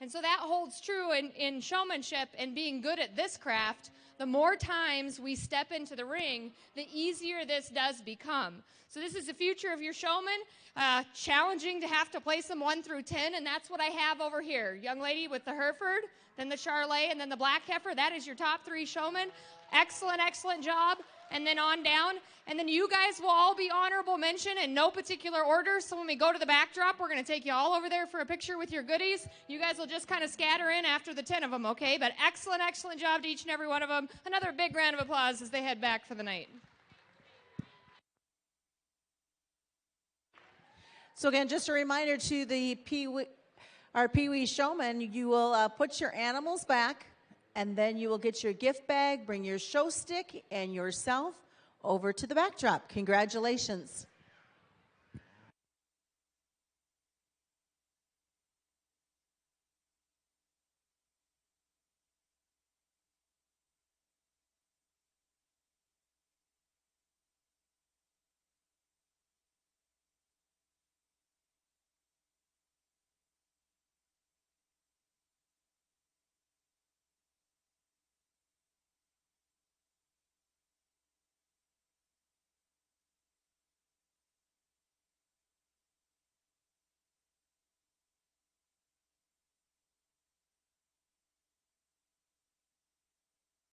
And so that holds true in showmanship and being good at this craft. The more times we step into the ring, the easier this does become. So this is the future of your showman. Challenging to have to place them 1 through 10, and that's what I have over here. Young lady with the Hereford, then the Charlet, and then the Black Heifer. That is your top 3 showmen. Excellent, excellent job. And then on down. And then you guys will all be honorable mention in no particular order. So when we go to the backdrop, we're going to take you all over there for a picture with your goodies. You guys will just kind of scatter in after the 10 of them, okay? But excellent, excellent job to each and every one of them. Another big round of applause as they head back for the night. So again, just a reminder to the our Pee Wee showmen, you will put your animals back, and then you will get your gift bag, bring your show stick and yourself over to the backdrop. Congratulations.